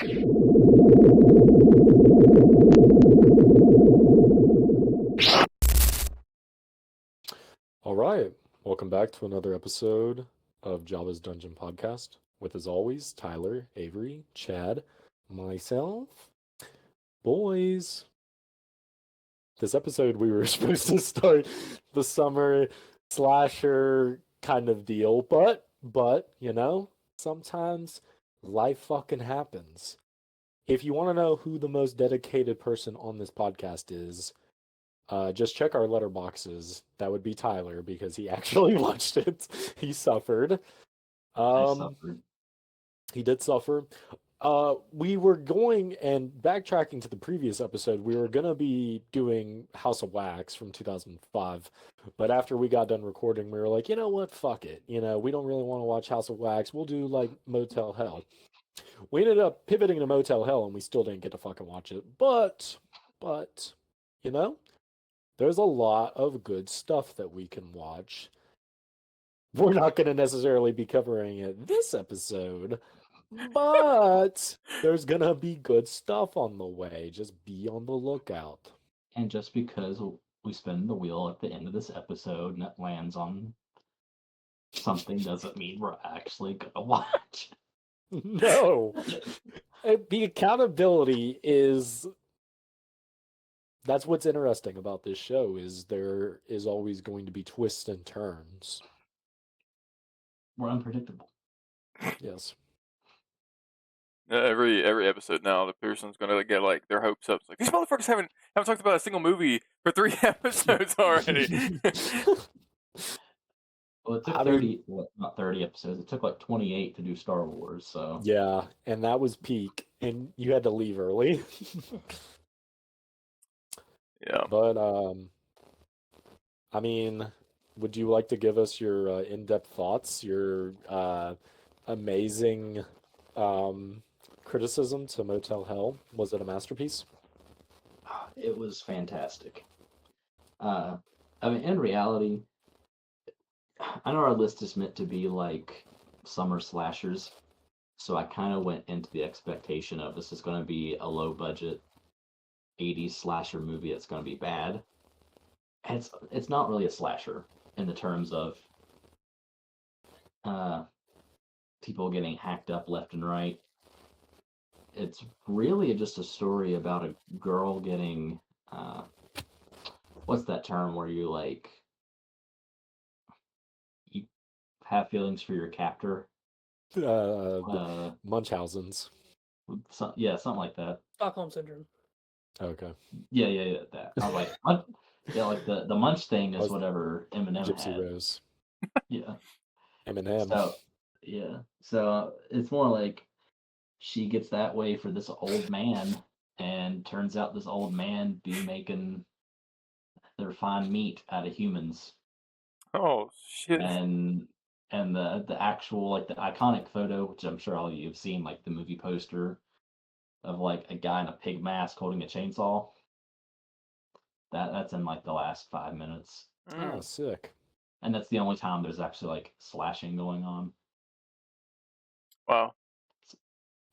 All right, welcome back to another episode of Jabba's Dungeon Podcast with, as always, Tyler, Avery, Chad, myself, boys. This episode we were supposed to start the summer slasher kind of deal, but sometimes life fucking happens. If you want to know who the most dedicated person on this podcast is, just check our letterboxes. That would be Tyler because he actually watched it. He suffered. I Um, suffered. he did suffer. We were going and backtracking to the previous episode. We were gonna be doing House of Wax from 2005, but after we got done recording, we were like, you know what? Fuck it. We don't really want to watch House of Wax. We'll do like Motel Hell. We ended up pivoting to Motel Hell, and we still didn't get to fucking watch it. But, you know. There's a lot of good stuff that we can watch. We're not going to necessarily be covering it this episode, but there's going to be good stuff on the way. Just be on the lookout. And just because we spin the wheel at the end of this episode and it lands on something doesn't mean we're actually gonna watch. No. The accountability is... That's what's interesting about this show, is there is always going to be twists and turns. We're unpredictable. Yes. Every episode now, the person's gonna get like their hopes up. It's like, these motherfuckers haven't talked about a single movie for 3 episodes already. Well, it took not 30 episodes. It took like 28 to do Star Wars. So yeah, and that was peak, and you had to leave early. Yeah. But I mean, would you like to give us your in-depth thoughts, your amazing criticism to Motel Hell? Was it a masterpiece? it was fantastic. I mean, in reality, I know our list is meant to be like summer slashers, so I kind of went into the expectation of this is going to be a low-budget 80s slasher movie that's going to be bad. And it's not really a slasher in the terms of people getting hacked up left and right. It's really just a story about a girl getting what's that term where you have feelings for your captor? Munchausen's. Something like that. Stockholm syndrome. Okay. Yeah, that. I was like, what? Yeah, like the munch thing is whatever Eminem Gypsy had. Rose. Yeah. Eminem. So, yeah. So it's more like she gets that way for this old man, and turns out this old man be making their fine meat out of humans. Oh shit. And the actual, like, the iconic photo, which I'm sure all of you have seen, like the movie poster of like a guy in a pig mask holding a chainsaw. That's in like the last 5 minutes. Oh, sick. And that's the only time there's actually like slashing going on. Wow.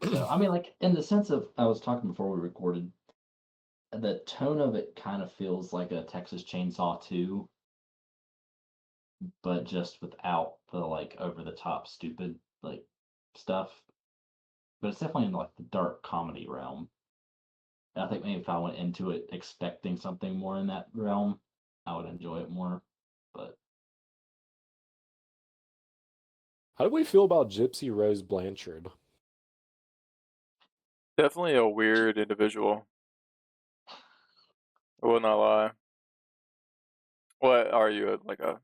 So I mean, like, in the sense of, I was talking before we recorded, the tone of it kind of feels like a Texas Chainsaw 2, but just without the like over the top stupid like stuff. But it's definitely in like the dark comedy realm. And I think maybe if I went into it expecting something more in that realm, I would enjoy it more. But How do we feel about Gypsy Rose Blanchard? Definitely a weird individual. I will not lie. What are you, like a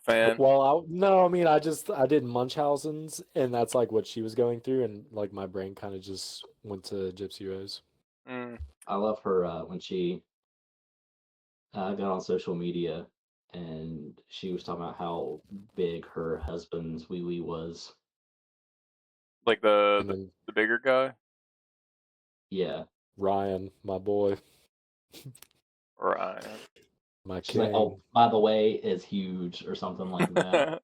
fan? Well, no, I mean, I did Munchausen's, and that's like what she was going through, and like my brain kind of just went to Gypsy Rose. I love her when she got on social media and she was talking about how big her husband's wee wee was. Like And then the bigger guy? Yeah. Ryan, my boy, Right. my She's like, king. oh, by the way, is huge or something like that.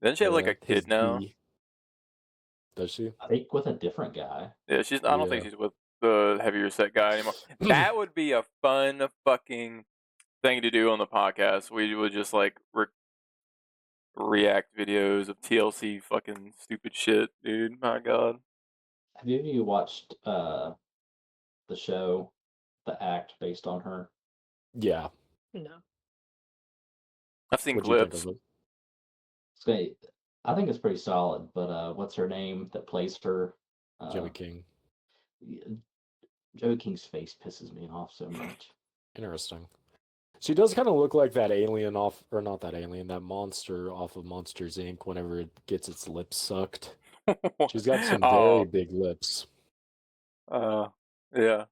Didn't she have like Yeah, a kid his now? D. Does she? I think with a different guy. Yeah, I don't think she's with the heavier set guy anymore. That would be a fun fucking thing to do on the podcast. We would just like react videos of TLC fucking stupid shit, dude. My God. Have you watched the show, The Act, based on her? Yeah. No. I've seen What'd you think clips. of it? It's great. I think it's pretty solid, but what's her name that plays her? Jimmy King. Joey King's face pisses me off so much. Interesting. She does kind of look like that alien off, or not that alien, that monster off of Monsters Inc. Whenever it gets its lips sucked. She's got some very big lips. Yeah,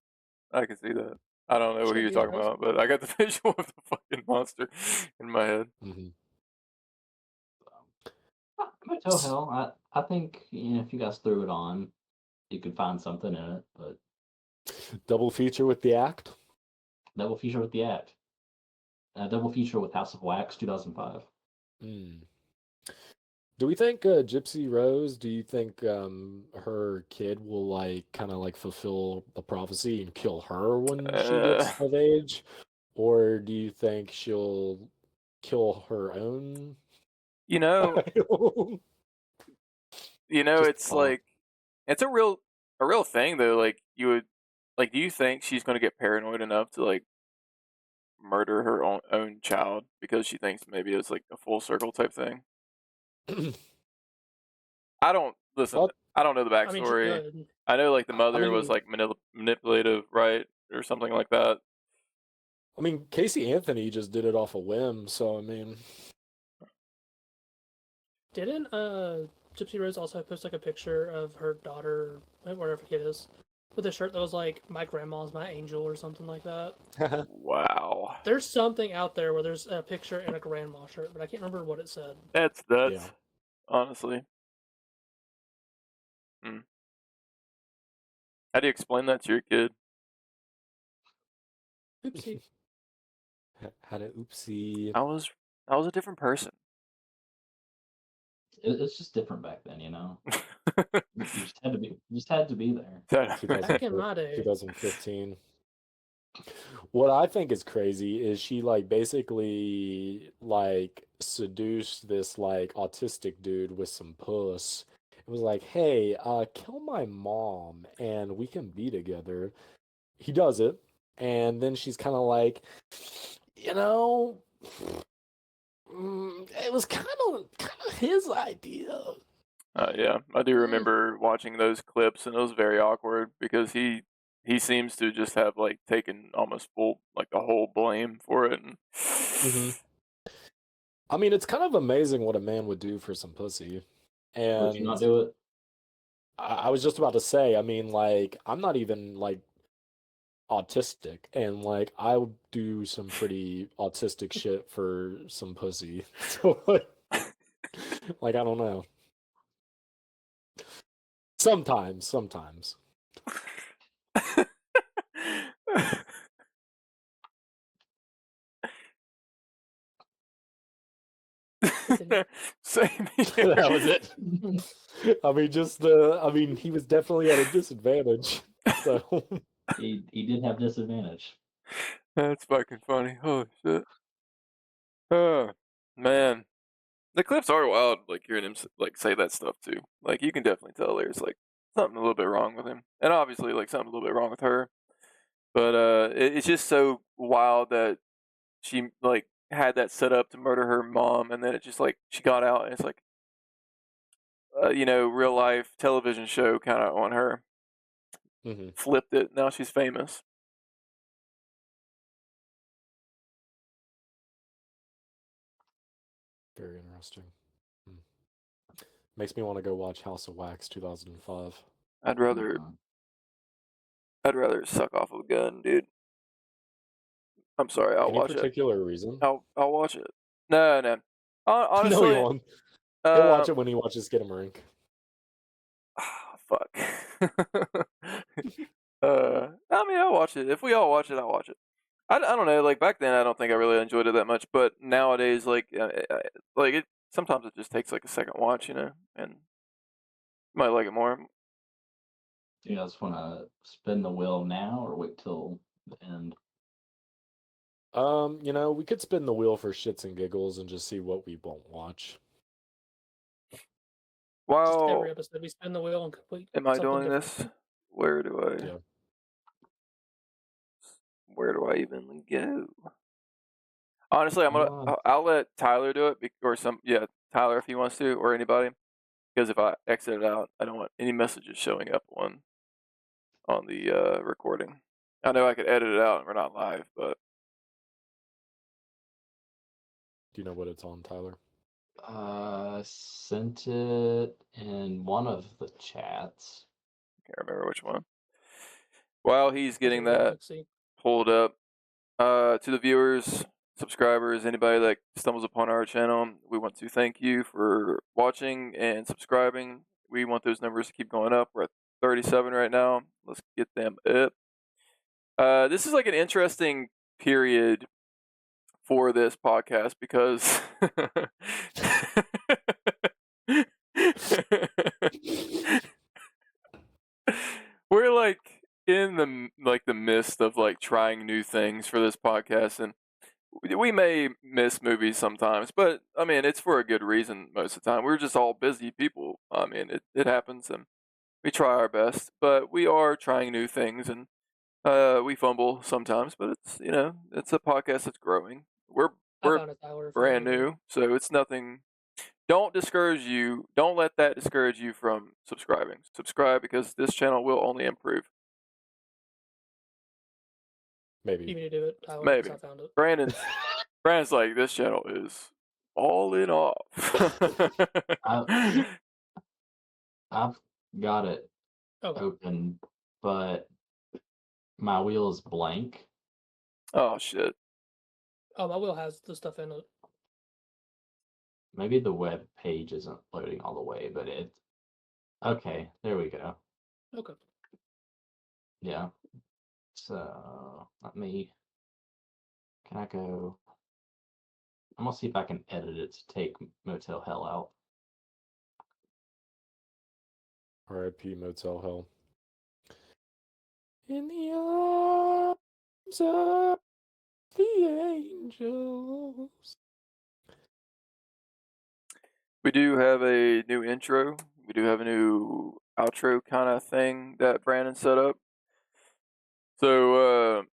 I can see that. I don't know what you're talking about, but I got the visual of the fucking monster in my head. Mm-hmm. Motel Hell, I think if you guys threw it on, you could find something in it. But double feature with The Act. Double feature with The Act. Double feature with House of Wax, 2005. Do we think Gypsy Rose? Do you think her kid will kind of fulfill the prophecy and kill her when she gets of age, or do you think she'll kill her own? It's like it's a real thing though. Like you would do you think she's gonna get paranoid enough to murder her own child because she thinks maybe it's like a full circle type thing? I don't listen. I don't know the backstory. I know the mother was manipulative, right, or something like that. I mean, Casey Anthony just did it off a whim, so I mean, didn't Gypsy Rose also post a picture of her daughter, whatever it is, with a shirt that was like "My grandma's my angel" or something like that? Wow. There's something out there where there's a picture in a grandma shirt, but I can't remember what it said. That's honestly. How do you explain that to your kid? Oopsie. Had an oopsie. I was a different person. It's just different back then, You just had to be there. Back in my day. 2015. What I think is crazy is she basically seduced this autistic dude with some puss. It was like, hey, kill my mom and we can be together. He does it, and then she's kind of it was kind of his idea. Yeah, I do remember watching those clips, and it was very awkward because he seems to just have taken almost full the whole blame for it. And... I mean, it's kind of amazing what a man would do for some pussy. And would you not do it? I was just about to say, I mean, I'm not even autistic, and I would do some pretty autistic shit for some pussy. So I don't know. Sometimes. Same here. That was it. I mean, he was definitely at a disadvantage. So he did have disadvantage. That's fucking funny. Holy shit. Oh man, the clips are wild. Hearing him say that stuff too. You can definitely tell there's something a little bit wrong with him, and obviously something a little bit wrong with her. But it's just so wild that she had that set up to murder her mom, and then it just she got out, and it's real life television show kind of on her. Flipped it. Now she's famous. Very interesting. Makes me want to go watch House of Wax 2005. I'd rather suck off a gun, dude. I'm sorry, I'll watch it. Any particular reason? I'll watch it. No. Honestly, no, he won't. He'll watch it when he watches Skinamarink. Fuck. I mean, I'll watch it. If we all watch it, I'll watch it. I don't know. Back then, I don't think I really enjoyed it that much. But nowadays, it sometimes it just takes a second watch, and Might like it more. Do you guys want to spin the wheel now or wait till the end? We could spin the wheel for shits and giggles and just see what we won't watch. Just Wow. every episode we spin the wheel and complete. Am I something doing different. this? Where do I? Yeah. Where do I even go? Honestly, I'll let Tyler do it, Tyler if he wants to, or anybody, because if I exit it out, I don't want any messages showing up on the recording. I know I could edit it out and we're not live, but Do you know what it's on, Tyler? Sent it in one of the chats. can't remember which one. While he's getting That's what that let's see. pulled up, to the viewers, subscribers, anybody that stumbles upon our channel, we want to thank you for watching and subscribing. We want those numbers to keep going up. We're at 37 right now. Let's get them up. This is like an interesting period for this podcast because we're like in the midst of like trying new things for this podcast, and we may miss movies sometimes, but I mean it's for a good reason most of the time. We're just all busy people. I mean it happens, and we try our best, but we are trying new things, and we fumble sometimes, but it's a podcast that's growing. We're found it, Tyler. brand new, so it's nothing. Don't let that discourage you from subscribing. Subscribe because this channel will only improve. Maybe. You need to do it, Tyler. Maybe. I found it. Brandon's like, this channel is all in off. I've got it open, but my wheel is blank. Oh shit. Oh, my wheel has the stuff in it. Maybe the web page isn't loading all the way, but okay, there we go. Okay. Yeah. So can I go? I'm gonna see if I can edit it to take Motel Hell out. R.I.P. Motel Hell. In the arms of the angels. We do have a new intro. We do have a new outro kind of thing that Brandon set up. So,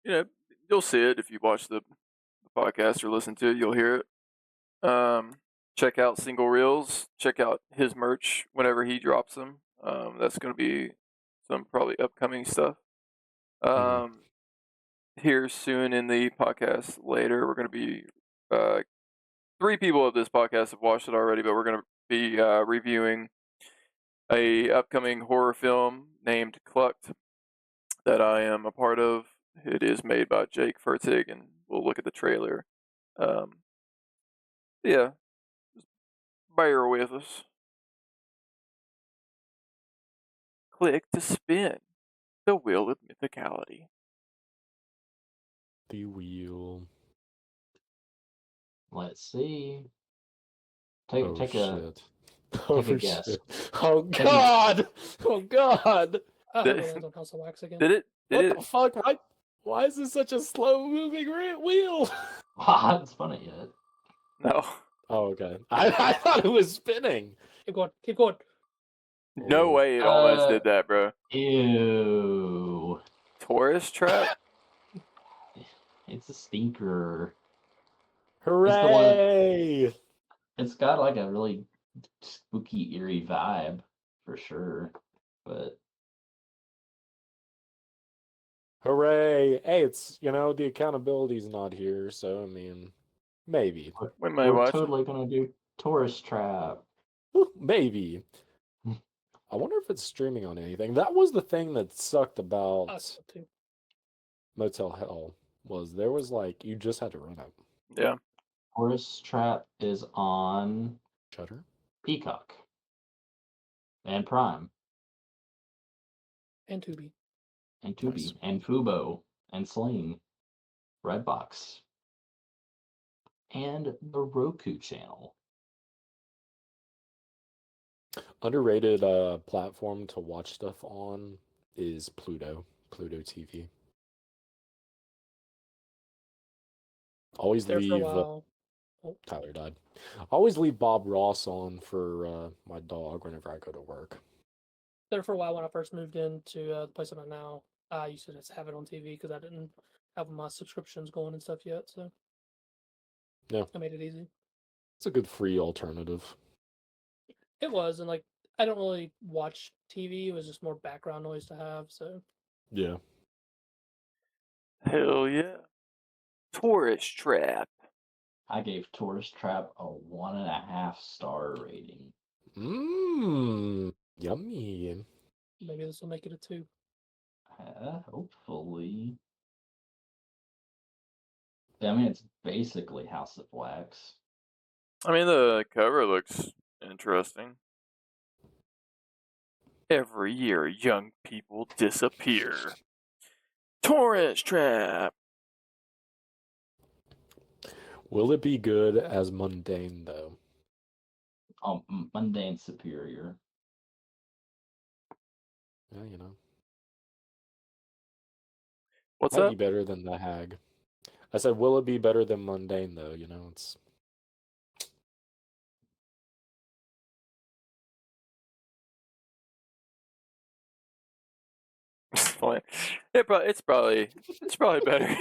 you'll see it if you watch the podcast or listen to it. You'll hear it. Check out Single Reels. Check out his merch whenever he drops them. That's going to be some probably upcoming stuff. Here soon in the podcast later, we're going to be 3 people of this podcast have watched it already, but we're going to be reviewing a upcoming horror film named Clucked that I am a part of. It is made by Jake Fertig, and we'll look at the trailer. Yeah, just bear with us. Click to spin the wheel of mythicality. The wheel. Let's see. Oh Take shit. a guess. Shit. Oh god! Oh god! I hope it lands on House of Wax again. Did it? The fuck? Why is this such a slow moving wheel? I haven't spun it yet. No. Oh, okay. I thought it was spinning. Keep going. Keep going. No way it almost did that, bro. Ew. Tourist trap? It's a stinker. Hooray! It's got like a really spooky, eerie vibe for sure. But Hooray! Hey, it's the accountability's not here, so I mean, maybe. We may watch totally gonna do Tourist Trap. Maybe. I wonder if it's streaming on anything. That was the thing that sucked about Motel Hell, was there was like you just had to run it. Yeah. Tourist Trap is on Shudder, Peacock, and Prime, and Tubi, Nice. and Fubo, and Sling, Redbox, and the Roku channel. Underrated platform to watch stuff on is Pluto TV. Always There for a leave while. Oh, Tyler died. Always leave Bob Ross on for my dog whenever I go to work. there for a while when I first moved into the place I'm at now. I used to just have it on TV because I didn't have my subscriptions going and stuff yet. So Yeah, I made it easy. it's a good free alternative. It was, and like I don't really watch TV. It was just more background noise to have. So Yeah. Hell yeah. Tourist Trap. I gave Tourist Trap a 1.5-star rating. Yummy. maybe this will make it a 2. Hopefully. I mean, it's basically House of Wax. I mean, the cover looks interesting. Every year, young people disappear. Tourist Trap. Will it be good as mundane though? Mundane Superior. Yeah, you know. What's Might up? be better than the Hag. I said, will it be better than mundane though? You know, it's Funny. It's probably better.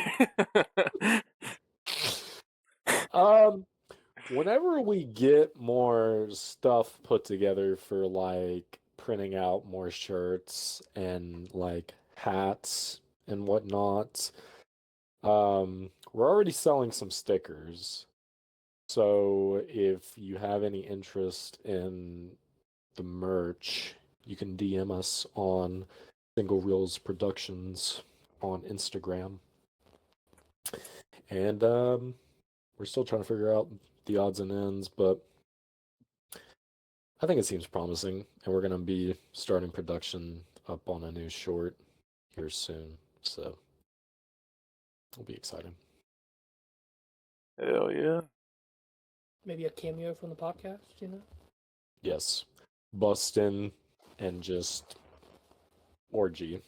whenever we get more stuff put together for like printing out more shirts and like hats and whatnot, we're already selling some stickers. So if you have any interest in the merch, you can DM us on Single Reels Productions on Instagram. And we're still trying to figure out the odds and ends, but I think it seems promising, and we're gonna be starting production up on a new short here soon, so it'll be exciting. Hell yeah. Maybe a cameo from the podcast. You know. Yes, bust in and just orgy.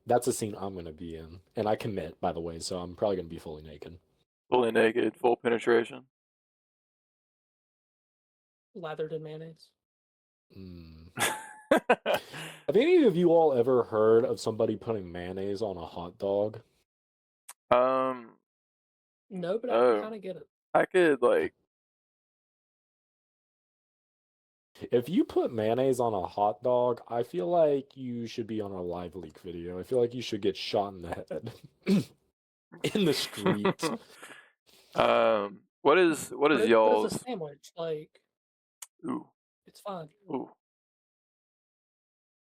That's a scene I'm gonna be in, and I commit, by the way, so I'm probably gonna be fully naked. Fully naked, full penetration. Lathered in mayonnaise. Have any of you all ever heard of somebody putting mayonnaise on a hot dog? um, No, but I can no. kind of get it. I could like. If you put mayonnaise on a hot dog, I feel like you should be on a live leak video. I feel like you should get shot in the head in the street. What is But it's a y'all's? sandwich. Like Ooh, it's fine. ooh,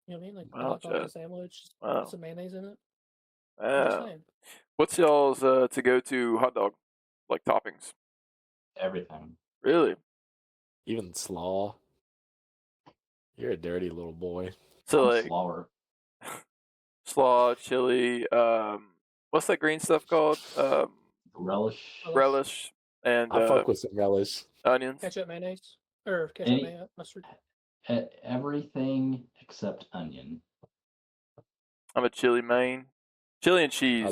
You know what I mean? Like a wow, hot dog is Chad. a sandwich. Put Wow, some mayonnaise in it. I'm just wow. saying. What's y'all's to go to hot dog like toppings? Everything. Really? Even slaw. You're a dirty little boy. So I'm like slower. slaw, chili, what's that green stuff called? Relish. Relish and I fuck with some relish. onions. Ketchup, mayonnaise, or ketchup, mayo, mustard. Everything except onion. I'm a chili main. Chili and cheese. I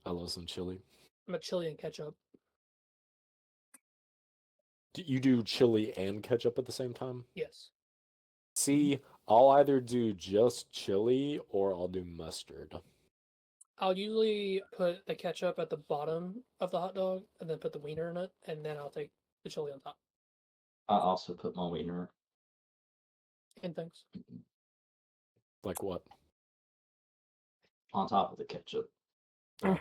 love some chili. I'm a chili and ketchup. Do you do chili and ketchup at the same time? Yes. See, I'll either do just chili or I'll do mustard. I'll usually put the ketchup at the bottom of the hot dog and then put the wiener in it, and then I'll take the chili on top. I also put my wiener. And things. Like what? On top of the ketchup. On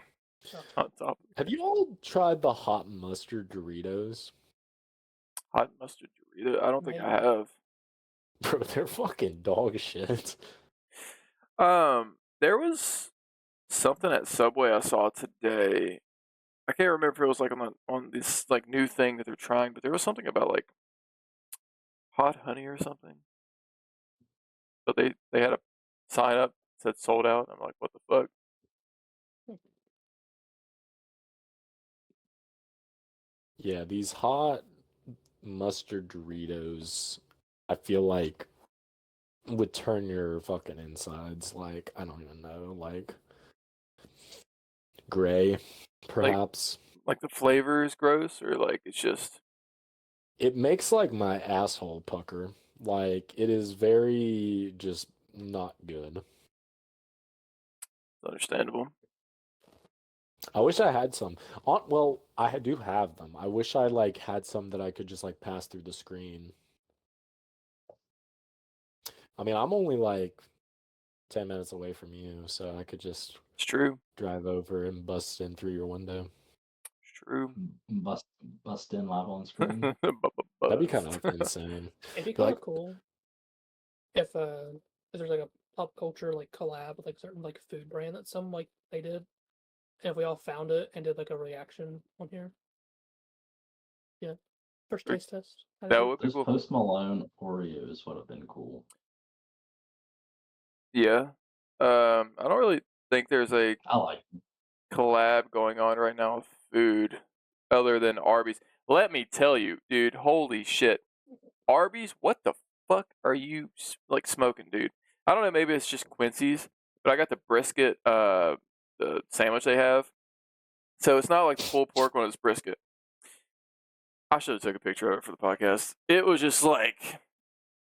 top. Have you all tried the hot mustard Doritos? Hot mustard Dorito? I don't think I Maybe. have. Bro, they're fucking dog shit. There was something at Subway I saw today. I can't remember if it was like on this like new thing that they're trying, but there was something about like hot honey or something. But they had a sign up that said sold out. I'm like, what the fuck? Yeah, these hot mustard Doritos I feel like would turn your fucking insides like I don't even know, like gray, perhaps. Like the flavor is gross, or like it's just It makes like my asshole pucker. Like it is very just not good. understandable. I wish I had some. Well, do have them. I wish I like had some that I could just like pass through the screen. I mean, I'm only like 10 minutes away from you, so I could just It's true. drive over and bust in through your window. It's true. Bust in live on screen. That'd be kind of Bust. insane. It'd be Be kind like, of cool if there's like a pop culture like collab with like certain like food brand that some like they did, and if we all found it and did like a reaction on here. Yeah, first taste test. That would be Those cool. Post Malone Oreos would have been cool. Yeah. I don't really think there's a I like them. collab going on right now with food other than Arby's. Let me tell you, dude, holy shit. Arby's, what the fuck are you like smoking, dude? I don't know, maybe it's just Quincy's, but I got the brisket the sandwich they have. So it's not like the pulled pork one, it's brisket. I should have took a picture of it for the podcast. It was just like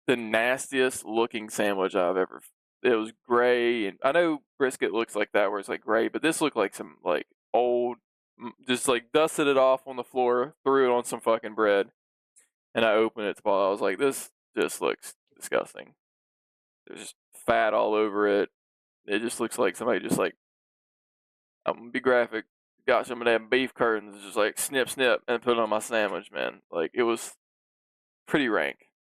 the nastiest looking sandwich I've ever. It was gray, and I know brisket looks like that, where it's like gray, but this looked like some like old, just like dusted it off on the floor, threw it on some fucking bread, and I opened it. While I was like, this just looks disgusting. There's just fat all over it. It just looks like somebody just like, I'm gonna be graphic, got some of that beef curtains, just like snip snip and put it on my sandwich, man. Like it was pretty rank.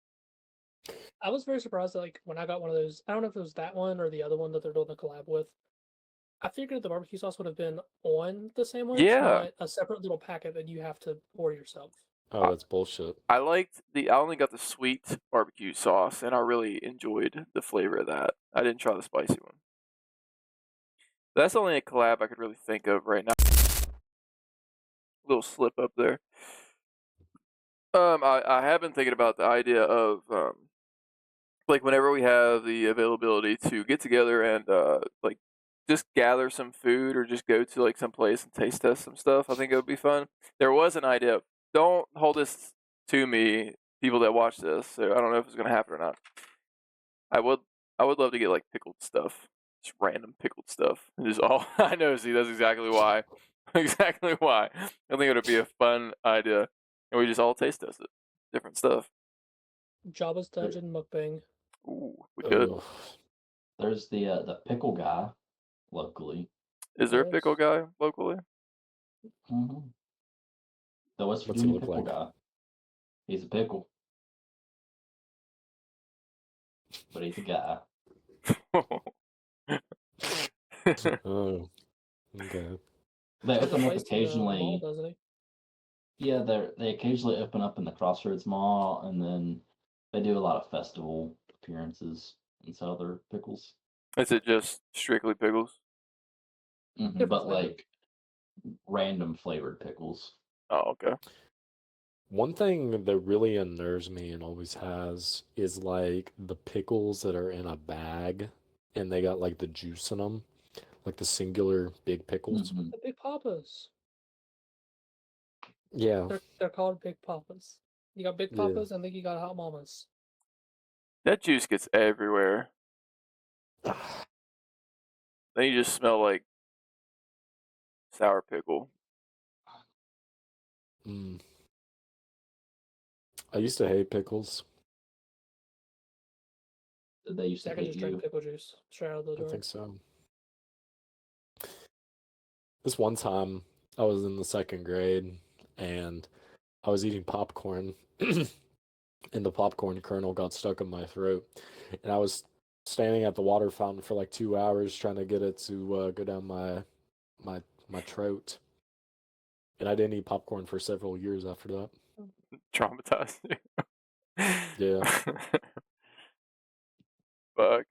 I was very surprised that like when I got one of those, I don't know if it was that one or the other one that they're doing the collab with. I figured the barbecue sauce would have been on the sandwich, Yeah. not a separate little packet that you have to pour yourself. oh, that's bullshit. I only got the sweet barbecue sauce, and I really enjoyed the flavor of that. I didn't try the spicy one. That's only a collab I could really think of right now. Little slip up there. I have been thinking about the idea of like whenever we have the availability to get together and like just gather some food or just go to like some place and taste test some stuff. I think it would be fun. There was an idea. Don't hold this to me, people that watch this. So I don't know if it's gonna happen or not. I would love to get like pickled stuff, just random pickled stuff. And just all I know. See, that's exactly why. Exactly why. I think it would be a fun idea, and we just all taste test it, different stuff. Jabba's Dungeon mukbang. Ooh, we could. Ugh. There's the pickle guy locally. Is there a Yes. pickle guy locally? Mm-hmm. The West What's he Virginia look pickle like? guy. He's a pickle, but he's a guy. Oh, okay. They There's a open up place in the occasionally. mall, doesn't he? Yeah, they occasionally open up in the Crossroads Mall, and then they do a lot of festival appearances and sell their pickles. Is it just strictly pickles? Different But flavor. like random flavored pickles. Oh, okay. One thing that really unnerves me and always has is like the pickles that are in a bag and they got like the juice in them, like the singular big pickles. Mhm. The Big Papas. Yeah. They're called Big Papas. You got Big Yeah. Papas, and then you got Hot Mamas. That juice gets everywhere. Then you just smell like sour pickle. Mm. I used to hate pickles. They used I to can hate just drink you. pickle juice straight out of the I jar. think so. This one time I was in the second grade and I was eating popcorn and the popcorn kernel got stuck in my throat. And I was standing at the water fountain for like 2 hours trying to get it to go down my throat. And I didn't eat popcorn for several years after that. Traumatized you. Yeah. Fuck.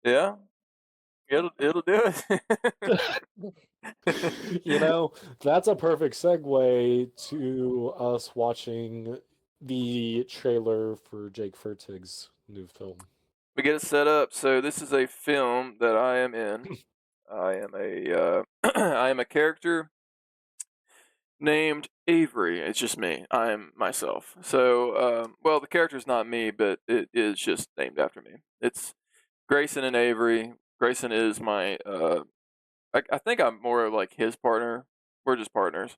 Yeah. It'll do it. You know, that's a perfect segue to us watching the trailer for Jake Furtig's new film. We get it set up. So this is a film that I am in. I am a I am a character named Avery. It's just me. I'm myself. So, well, the character's not me, but it is just named after me. It's Grayson and Avery. Grayson is my. I think I'm more like his partner. We're just partners.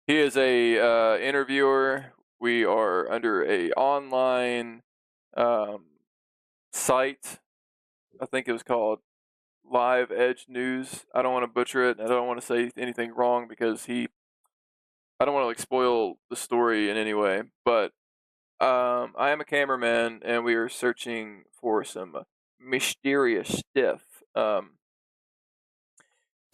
He is a interviewer. We are under a online site. I think it was called Live Edge News. I don't want to butcher it. I don't want to say anything wrong because I don't want to like spoil the story in any way. But I am a cameraman, and we are searching for some mysterious stuff.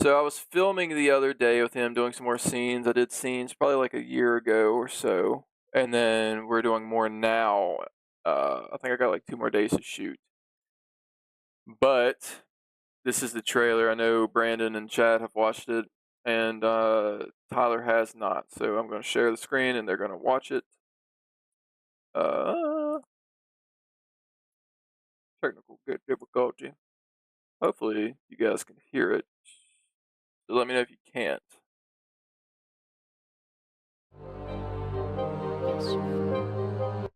So I was filming the other day with him, doing some more scenes. I did scenes probably like a year ago or so, and then we're doing more now. I think I got like 2 more days to shoot. But this is the trailer. I know Brandon and Chad have watched it, and Tyler has not. So I'm going to share the screen, and they're going to watch it. Technical difficulty. Hopefully you guys can hear it. So let me know if you can't.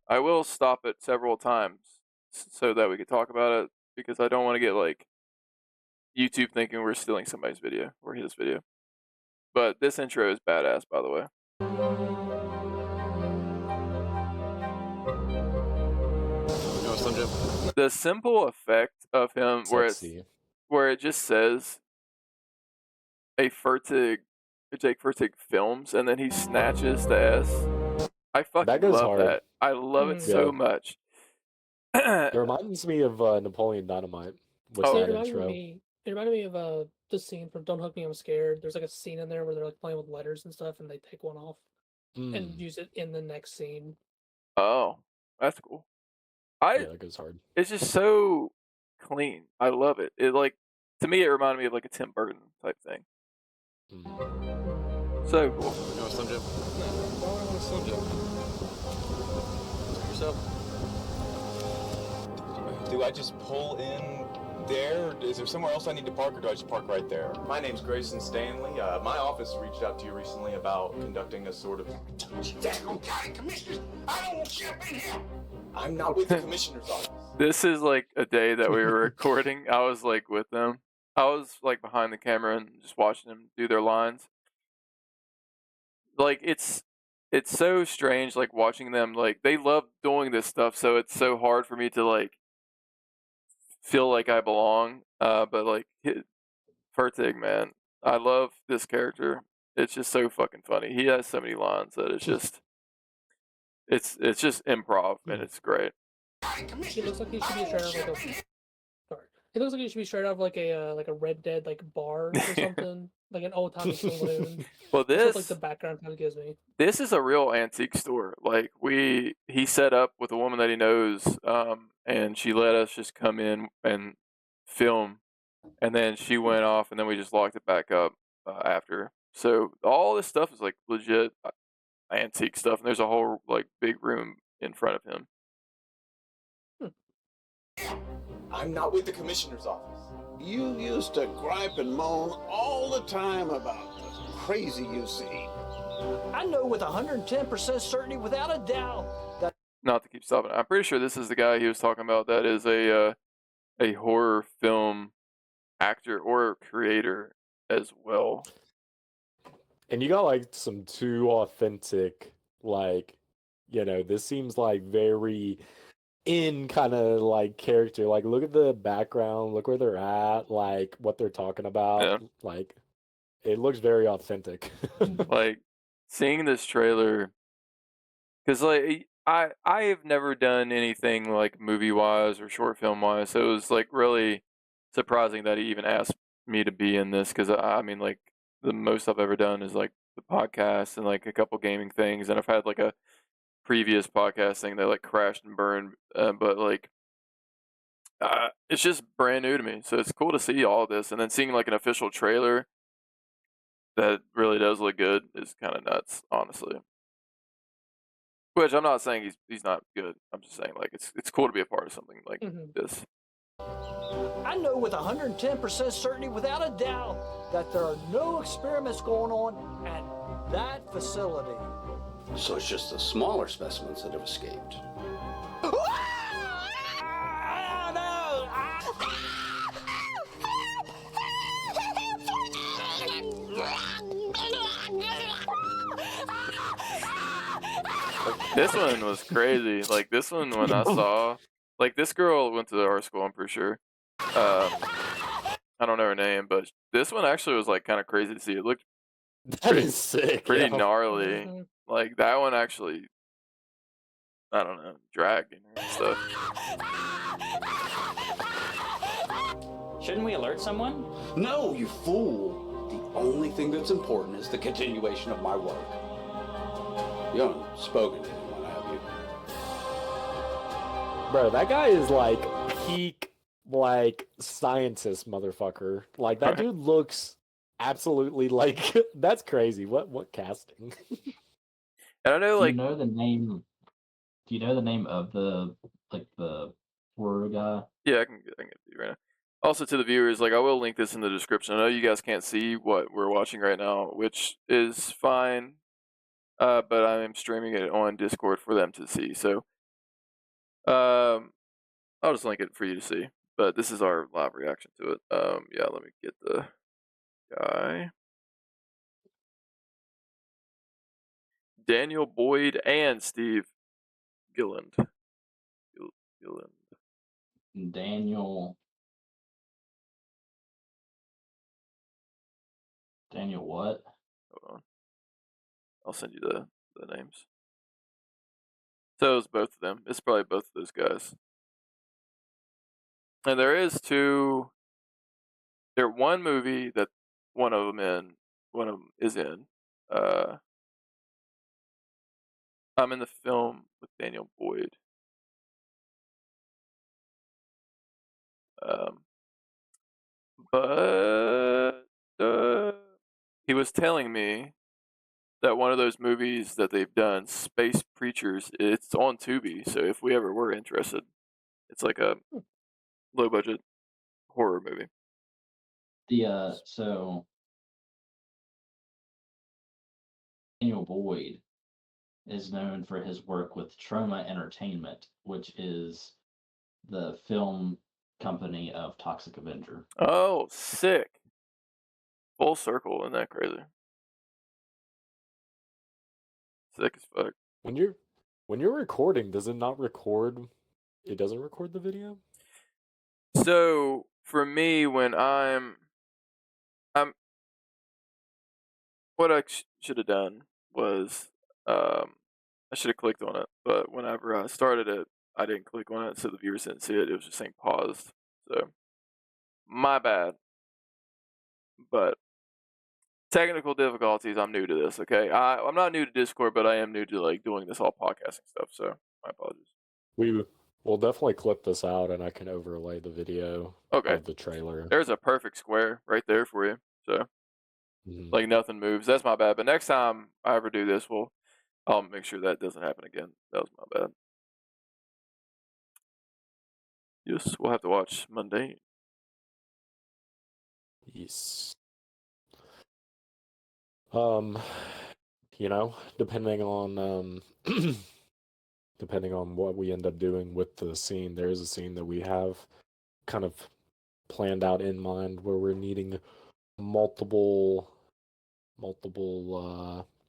I will stop it several times so that we can talk about it, because I don't want to get like YouTube thinking we're stealing somebody's video or his video. But this intro is badass, by the way. The simple effect of him Sexy. where it just says Jake Furtig films, and then he snatches the S. I fucking That goes love hard. that. I love it so Yeah. much. It reminds me of Napoleon Dynamite. With Oh, It that reminded intro. me. It reminded me of the scene from Don't Hook Me, I'm Scared. There's like a scene in there where they're like playing with letters and stuff, and they take one off and Mm. use it in the next scene. Oh, that's cool. Yeah, that goes hard. It's just so clean. I love it. It like, to me, it reminded me of like a Tim Burton type thing. So cool. You want a Slim Jim? No, why would I want a Slim Jim? Yourself? Do I just pull in there? Is there somewhere else I need to park, or do I just park right there? My name's Grayson Stanley. My office reached out to you recently about conducting a sort of... Daggone county commissioners! I don't want you up in here! I'm not with the commissioner's office. This is like a day that we were recording. I was like with them. I was like behind the camera and just watching them do their lines. Like it's so strange, like watching them. Like they love doing this stuff, so it's so hard for me to like feel like I belong. But like Furtig, man, I love this character. It's just so fucking funny. He has so many lines that it's just it's just improv, and it's great. He looks like he should be straight out of like a. Sorry. He looks like he should be straight out of like a Red Dead like bar or something, like an old timey saloon. Well, That's what, this like the background kind of gives me. this is a real antique store. Like he set up with a woman that he knows, and she let us just come in and film, and then she went off, and then we just locked it back up after. So all this stuff is like legit antique stuff, and there's a whole like big room in front of him. I'm not with the commissioner's office. You used to gripe and moan all the time about the crazy you see. I know with 110% certainty, without a doubt, that Not to keep stopping. I'm pretty sure this is the guy he was talking about. That is a horror film actor or creator as well. And you got like some too authentic, like, this seems like very in kind of like character. Like, look at the background, look where they're at, like what they're talking about. Yeah. Like, it looks very authentic. Like seeing this trailer, because like I have never done anything like movie wise or short film wise, so it was like really surprising that he even asked me to be in this, because I mean, like, the most I've ever done is like the podcast and like a couple gaming things, and I've had like a previous podcast thing that like crashed and burned, but like it's just brand new to me, so it's cool to see all of this, and then seeing like an official trailer that really does look good is kind of nuts, honestly. Which I'm not saying he's not good. I'm just saying like it's cool to be a part of something like this. I know with 110% certainty, without a doubt, that there are no experiments going on at that facility. So it's just the smaller specimens that have escaped. This one was crazy. Like this one, when I saw, like this girl went to our school, I'm pretty sure. I don't know her name, but this one actually was like kind of crazy to see. It looked That is sick. pretty yeah. gnarly. Like that one actually, I don't know, dragged in her and stuff. Shouldn't we alert someone? No, you fool! The only thing that's important is the continuation of my work. You haven't spoken to anyone, have you? Bro, that guy is like peak, like scientist motherfucker. Like that dude looks absolutely like that's crazy. What casting? And I know, Do like, you know the name? Do you know the name of the horror guy? yeah, I can get it to you right now. Also, to the viewers, like I will link this in the description. I know you guys can't see what we're watching right now, which is fine. But I am streaming it on Discord for them to see. So, I'll just link it for you to see. But this is our live reaction to it. Yeah, let me get the guy. Daniel Boyd and Steve Gilland. Gilland. Daniel what? Hold on. I'll send you the names. So it's both of them. It's probably both of those guys. And there is one movie that one of them is in. I'm in the film with Daniel Boyd. But he was telling me that one of those movies that they've done, Space Preachers, it's on Tubi. So if we ever were interested, it's like a low budget horror movie. So Daniel Boyd is known for his work with Trauma Entertainment, which is the film company of Toxic Avenger. Oh, sick. Full circle, isn't that crazy? Sick as fuck. When you're recording, does it not record? It doesn't record the video? So for me, when I'm what I should have done was I should have clicked on it, but whenever I started it, I didn't click on it, so the viewers didn't see it. It was just saying paused. So my bad. But technical difficulties. I'm new to this. Okay, I'm not new to Discord, but I am new to like doing this all podcasting stuff. So my apologies. We'll definitely clip this out, and I can overlay the video Okay. of the trailer. There's a perfect square right there for you. So like nothing moves. That's my bad. But next time I ever do this, I'll make sure that doesn't happen again. That was my bad. Yes, we'll have to watch Mundane. Yes. Depending on depending on what we end up doing with the scene, there is a scene that we have kind of planned out in mind where we're needing multiple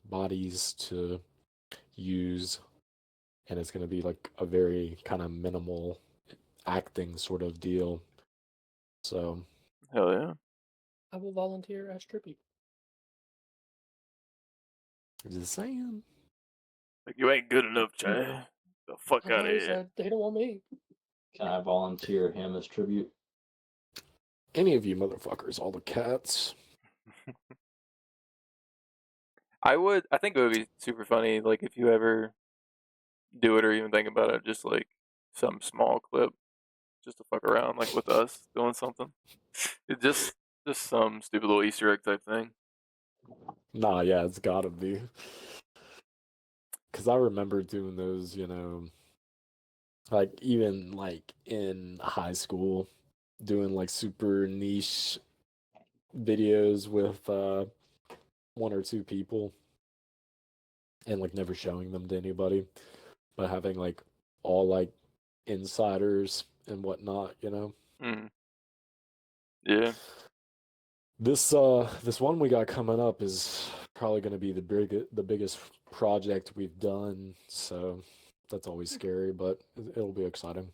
bodies to use, and it's going to be like a very kind of minimal acting sort of deal. So hell yeah, I will volunteer as tribute. just saying, like you ain't good enough, Chad. The fuck out of here. Said they don't want me. Can I volunteer him as tribute? any of you motherfuckers, all the cats. I think it would be super funny, like if you ever do it or even think about it, just like some small clip, just to fuck around, like with us doing something. It just some stupid little Easter egg type thing. Nah, yeah, it's gotta be. because I remember doing those, like even like in high school, doing like super niche videos with one or two people and like never showing them to anybody, but having like all like insiders and whatnot. Mm. Yeah. This one we got coming up is probably going to be the biggest project we've done, so that's always scary, but it'll be exciting.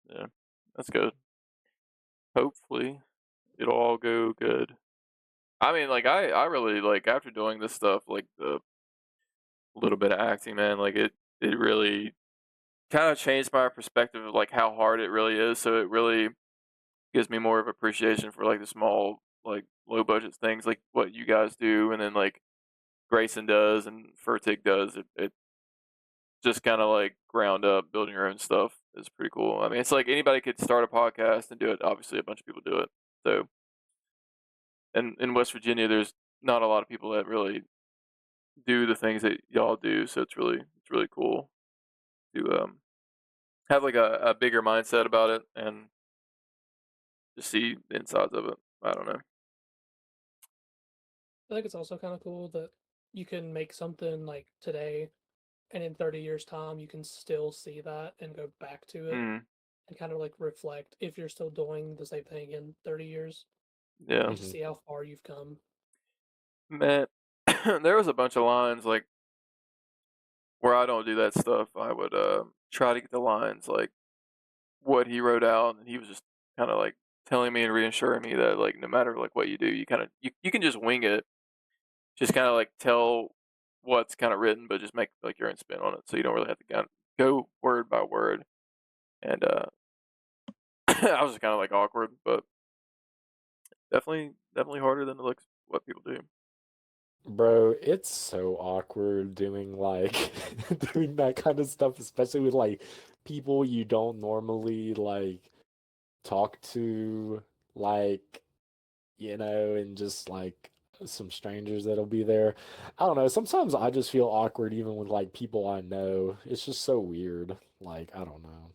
Yeah. That's good. Hopefully, it'll all go good. I mean, like I really like after doing this stuff, like the little bit of acting, man. Like it really kind of changed my perspective of like how hard it really is. So it really gives me more of appreciation for like the small, like low budget things, like what you guys do, and then like Grayson does and Furtig does. It just kind of like ground up building your own stuff is pretty cool. I mean, it's like anybody could start a podcast and do it. Obviously, a bunch of people do it. So, and in West Virginia, there's not a lot of people that really do the things that y'all do. So it's really cool to have like a bigger mindset about it and just see the insides of it. I don't know. I think it's also kind of cool that you can make something like today, and in 30 years' time, you can still see that and go back to it Mm, and kind of like reflect if you're still doing the same thing in 30 years yeah, and to see how far you've come. man. There was a bunch of lines like where I don't do that stuff. I would try to get the lines like what he wrote out, and he was just kind of like telling me and reassuring me that like no matter like what you do, you kind of you can just wing it, just kind of like tell what's kind of written, but just make like your own spin on it, so you don't really have to go word by word. And I was just kind of like awkward, but definitely harder than it looks. What people do. Bro, it's so awkward doing like doing that kind of stuff, especially with like people you don't normally like talk to, like, and just like some strangers that'll be there. I don't know. Sometimes I just feel awkward even with like people I know. It's just so weird. Like, I don't know.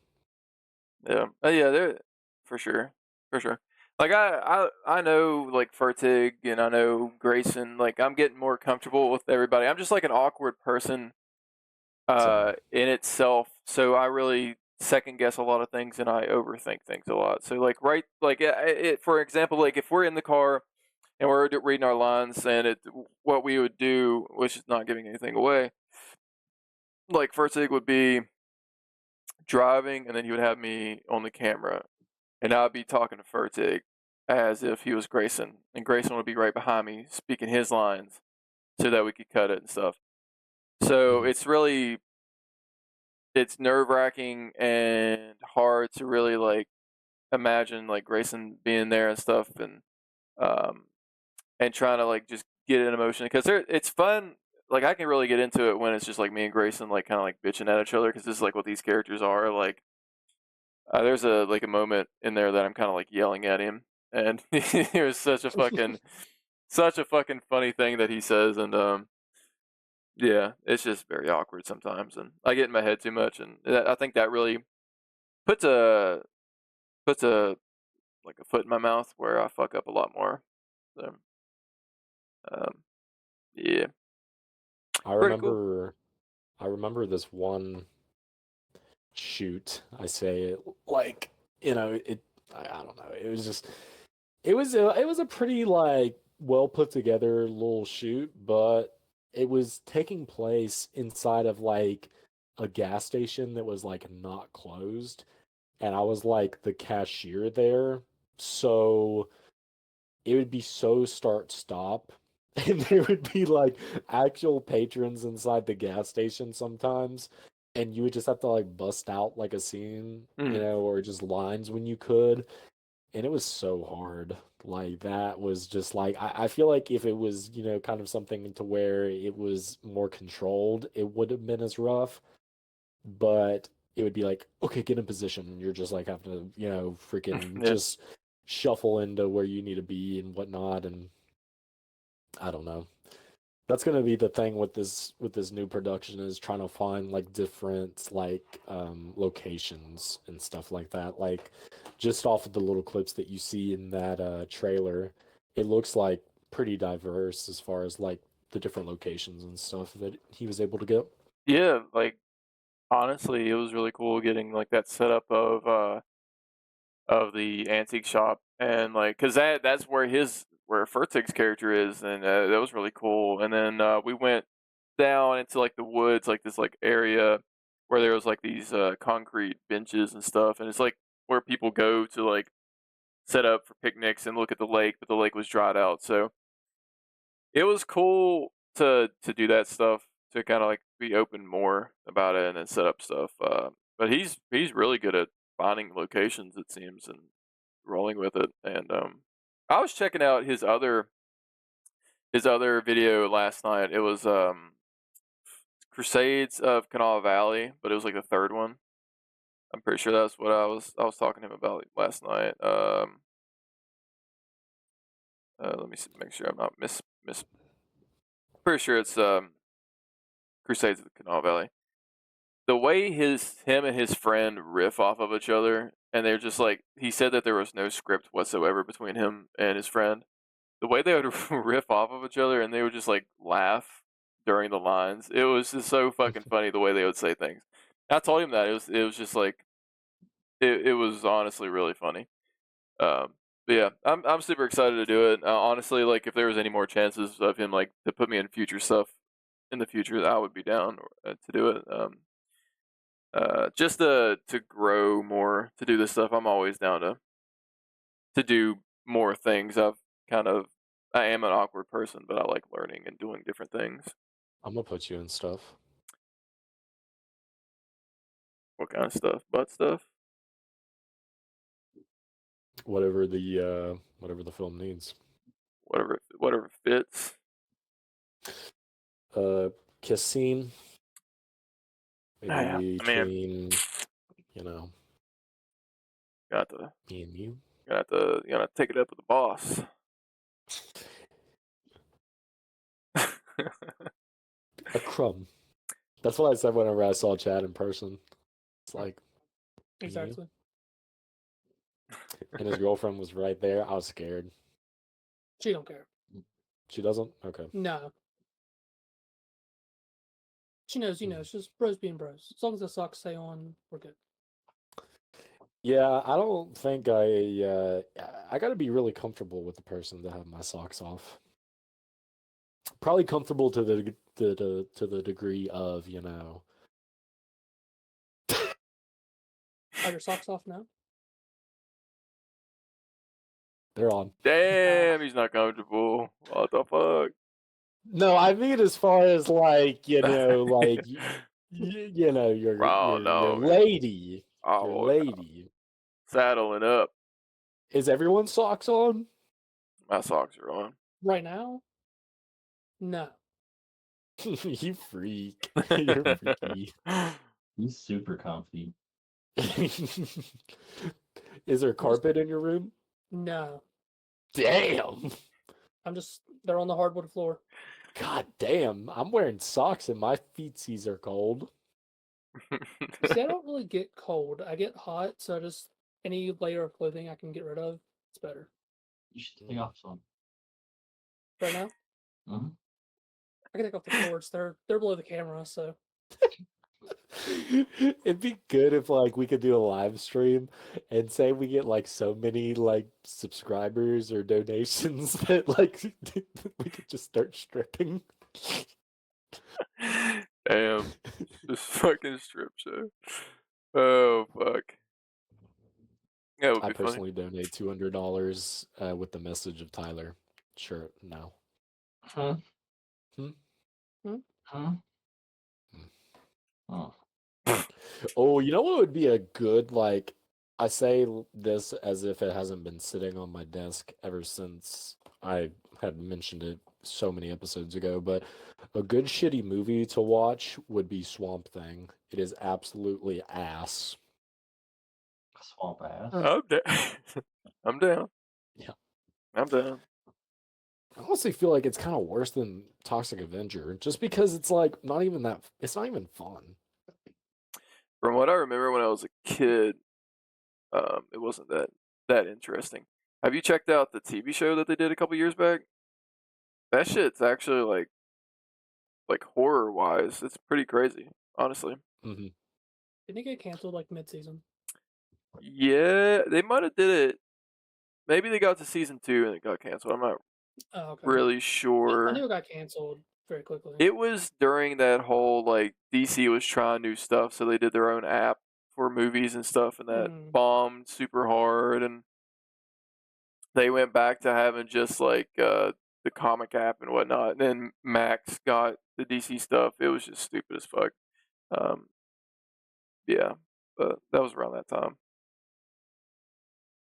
Yeah, yeah, there for sure, for sure. Like I know like Fertig and I know Grayson. Like I'm getting more comfortable with everybody. I'm just like an awkward person Same. in itself. So I really second guess a lot of things and I overthink things a lot. So like right like for example, like if we're in the car and we're reading our lines and what we would do, which is not giving anything away. Like Fertig would be driving and then he would have me on the camera and I'd be talking to Fertig as if he was Grayson, and Grayson would be right behind me speaking his lines so that we could cut it and stuff. So Mhm. it's nerve wracking and hard to really like imagine like Grayson being there and stuff, um and trying to like just get an emotion because it's fun. Like I can really get into it when it's just like me and Grayson like kind of like bitching at each other because this is like what these characters are like. There's a moment in there that I'm kind of like yelling at him, and it was such a fucking funny thing that he says, and yeah, it's just very awkward sometimes, and I get in my head too much, and I think that really puts a puts a like a foot in my mouth where I fuck up a lot more. So, um, yeah, I pretty cool. remember I remember this one shoot. I say it like, it I don't know. It was just it was a pretty like well put together little shoot, but it was taking place inside of like a gas station that was like not closed, and I was like the cashier there. So it would be so start stop, and there would be like actual patrons inside the gas station sometimes, and you would just have to like bust out like a scene, Mm, or just lines when you could, and it was so hard. Like that was just like I feel like if it was, kind of something to where it was more controlled, it would have been as rough, but it would be like, okay, get in position, and you're just like having to, freaking yeah, just shuffle into where you need to be and whatnot, and I don't know. That's gonna be the thing with this new production is trying to find like different locations and stuff like that. Like just off of the little clips that you see in that trailer, it looks like pretty diverse as far as like the different locations and stuff that he was able to get. Yeah, like honestly, it was really cool getting like that setup of the antique shop and like because that's where Furtig's character is, and that was really cool. And then we went down into like the woods, like this like area where there was like these concrete benches and stuff, and it's like where people go to like set up for picnics and look at the lake, but the lake was dried out, so it was cool to do that stuff, to kind of like be open more about it and then set up stuff. But he's really good at finding locations, it seems, and rolling with it. And I was checking out his other video last night. It was Crusades of Kanawha Valley, but it was like the third one. I'm pretty sure that's what I was talking to him about last night. Let me make sure I'm not miss. Pretty sure it's Crusades of the Kanawha Valley. The way him and his friend riff off of each other, and they're just like, he said that there was no script whatsoever between him and his friend. The way they would riff off of each other, and they would just like laugh during the lines. It was just so fucking funny the way they would say things. I told him that it was just like it was honestly really funny. But yeah, I'm super excited to do it. Honestly, like if there was any more chances of him like to put me in future stuff in the future, I would be down to do it. Just to grow more, to do this stuff, I'm always down to do more things. I am an awkward person, but I like learning and doing different things. I'm gonna put you in stuff. What kind of stuff? Butt stuff? Whatever the film needs. Whatever fits. Kiss scene. Maybe Yeah, between, you know, got to me and you. you gotta take it up with the boss. A crumb. That's what I said whenever I saw Chad in person. It's like Exactly. and his girlfriend was right there. I was scared. She don't care. She doesn't? Okay. No. She knows, it's just bros being bros. As long as the socks stay on, we're good. Yeah, I don't think I got to be really comfortable with the person to have my socks off. Probably comfortable to the degree of, Are your socks off now? they're on. Damn, he's not comfortable. What the fuck? No, I mean as far as like, like your Oh, your no. lady. Oh, Your lady. saddling up. Is everyone's socks on? My socks are on. Right now? No. You freak. You're freaky. He's super comfy. Is there carpet in your room? No. Damn. They're on the hardwood floor. God damn. I'm wearing socks and my feetsies are cold. See, I don't really get cold. I get hot, so any layer of clothing I can get rid of, it's better. You should take off some. Right now? Mm-hmm. I can take off the shorts. They're below the camera, so. It'd be good if like we could do a live stream and say we get like so many like subscribers or donations that like we could just start stripping. Damn. This fucking strip show. Oh, fuck. That would I be funny. personally donate $200 with the message of Tyler. Sure, now. Huh? Hmm? Huh? Oh. Oh, you know what would be a good, like, I say this as if it hasn't been sitting on my desk ever since I had mentioned it so many episodes ago, but a good shitty movie to watch would be Swamp Thing. It is absolutely ass. Swamp ass. I'm down. I'm down. Yeah. I'm down. honestly feel like it's kind of worse than Toxic Avenger, just because it's like not even that. It's not even fun. From what I remember when I was a kid, it wasn't that interesting. Have you checked out the TV show that they did a couple years back? That shit's actually like horror wise, it's pretty crazy, honestly. Hmm. Didn't it get canceled like mid-season? Yeah, they might have did it. Maybe they got to season 2 and it got canceled. I'm not Oh, okay. really I knew sure. it got canceled very quickly. It was during that whole like DC was trying new stuff, so they did their own app for movies and stuff, and that bombed super hard. And they went back to having just like the comic app and whatnot. And then Max got the DC stuff. It was just stupid as fuck. Um, yeah, but that was around that time.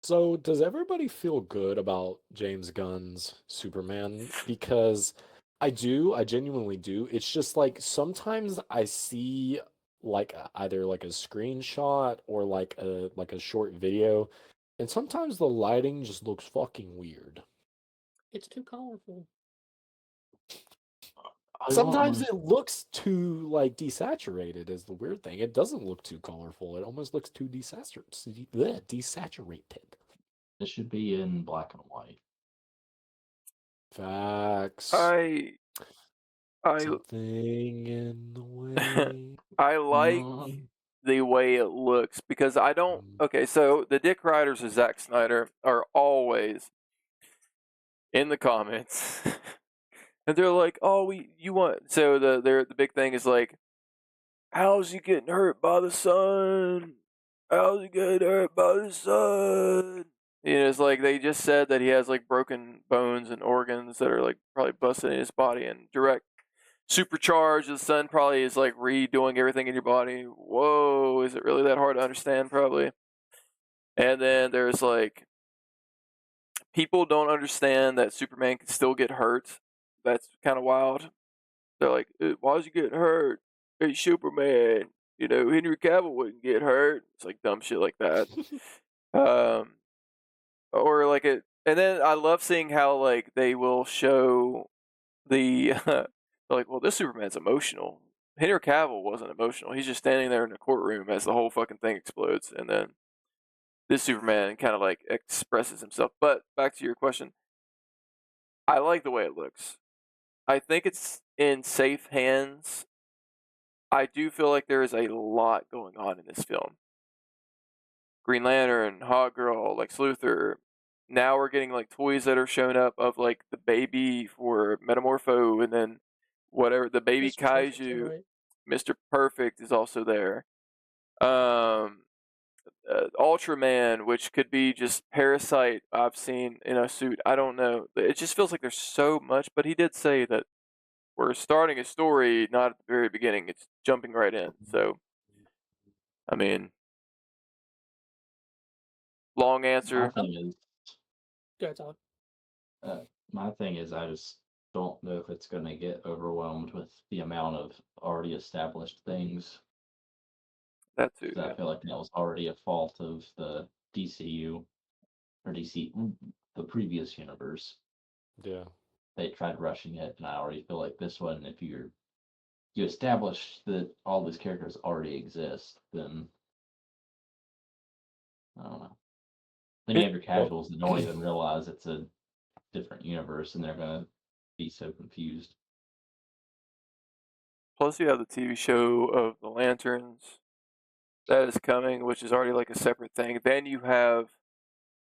So, does everybody feel good about James Gunn's Superman? Because I do, I genuinely do. It's just like sometimes I see like either like a screenshot or like a short video, and sometimes the lighting just looks fucking weird. It's too colorful. Sometimes it looks too like desaturated is the weird thing. It doesn't look too colorful. It almost looks too desaturated. It should be in black and white. Facts. I Something in the way. I like the way it looks because I don't. Okay, so the dick riders of Zack Snyder are always in the comments, and they're like, "Oh, you want?" So the big thing is like, "How's he getting hurt by the sun? How's he getting hurt by the sun?" You know, it's like they just said that he has like broken bones and organs that are like probably busted in his body and direct supercharged. The sun probably is like redoing everything in your body. Whoa, is it really that hard to understand? Probably. And then there's like people don't understand that Superman can still get hurt. That's kind of wild. They're like, why is he getting hurt? Hey, Superman. You know, Henry Cavill wouldn't get hurt. It's like dumb shit like that. Or like it, and then I love seeing how like they will show the like, well, this Superman's emotional. Henry Cavill wasn't emotional. He's just standing there in the courtroom as the whole fucking thing explodes, and then this Superman kind of like expresses himself. But back to your question, I like the way it looks. I think it's in safe hands. I do feel like there is a lot going on in this film. Green Lantern, Hawk Girl, Lex Luthor. Now we're getting like toys that are showing up of like the baby for Metamorpho, and then whatever the baby Mr. Perfect, Kaiju. right? Mr. Perfect is also there. Ultraman, which could be just Parasite. I've seen in a suit. I don't know. It just feels like there's so much. But he did say that we're starting a story not at the very beginning. It's jumping right in. So, I mean, long My answer. thing is, Go ahead, Tyler. my thing is, I just don't know if it's going to get overwhelmed with the amount of already established things. That too. 'Cause I feel like that was already a fault of the DCU or the previous universe. Yeah. They tried rushing it, and I already feel like this one, if you establish that all these characters already exist, then I don't know. Then you have your casuals that don't even realize it's a different universe, and they're gonna be so confused. Plus, you have the TV show of the Lanterns that is coming, which is already like a separate thing. Then you have,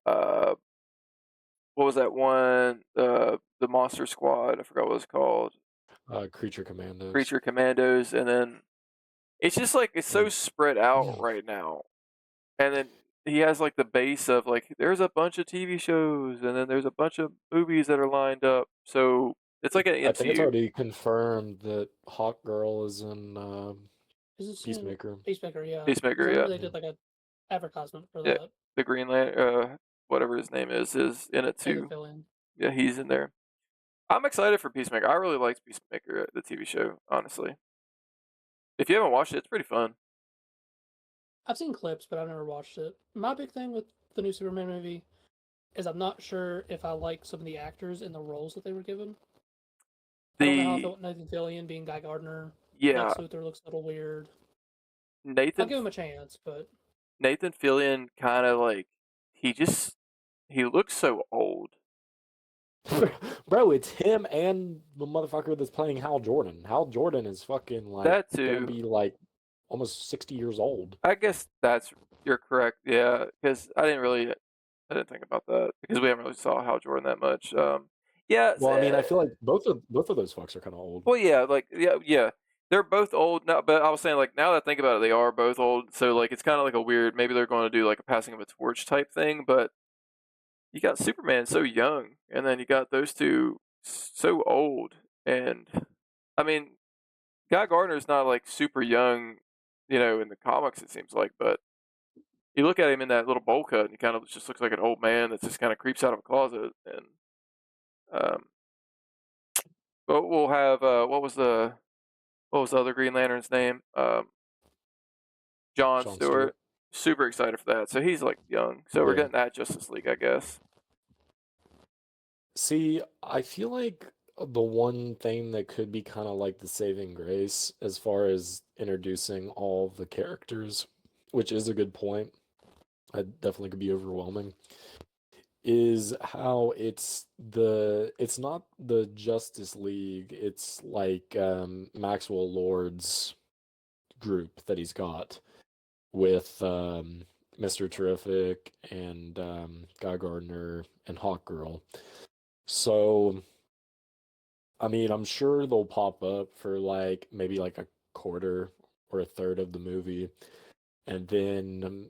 what was that one? The Monster Squad. I forgot what it's called. Creature Commandos. Creature Commandos, and then it's just like it's so spread out right now. And then he has like the base of like there's a bunch of TV shows, and then there's a bunch of movies that are lined up. So it's like an I think it's MCU. already confirmed that Hawk Girl is in Is this Peacemaker. Peacemaker, yeah. Peacemaker, 'Cause I remember yeah. they did like a advertisement for Yeah. that. The Green Lantern, whatever his name is in it They could too. fill in. Yeah, he's in there. I'm excited for Peacemaker. I really liked Peacemaker, the TV show, honestly. If you haven't watched it, it's pretty fun. I've seen clips, but I've never watched it. My big thing with the new Superman movie is I'm not sure if I like some of the actors and the roles that they were given. I don't know how I felt Nathan Fillion being Guy Gardner. Yeah, Lex Luthor looks a little weird. I'll Nathan give him a chance, but Nathan Fillion kind of like he looks so old. Bro, it's him and the motherfucker that's playing Hal Jordan. Hal Jordan is fucking like That gonna too. be like almost 60 years old. I guess you're correct. Yeah, because I didn't think about that because we haven't really saw Hal Jordan that much. Yeah. Well, I mean, I feel like both of those fucks are kind of old. Well, yeah, like yeah. They're both old now, but I was saying like now that I think about it, they are both old. So like it's kind of like a weird. Maybe they're going to do like a passing of a torch type thing, but you got Superman so young, and then you got those two so old, and I mean, Guy Gardner's not like super young, in the comics it seems like, but you look at him in that little bowl cut, and he kind of just looks like an old man that just kind of creeps out of a closet. And but we'll have what was the other Green Lantern's name? John Jon Stewart. Super excited for that. So he's like young. So we're getting that Justice League, I guess. See, I feel like the one thing that could be kind of like the saving grace as far as introducing all the characters, which is a good point, it definitely could be overwhelming, is how it's not the Justice League, it's like Maxwell Lord's group that he's got with Mr. Terrific and Guy Gardner and Hawkgirl. So, I mean, I'm sure they'll pop up for like maybe like a quarter or a third of the movie, and then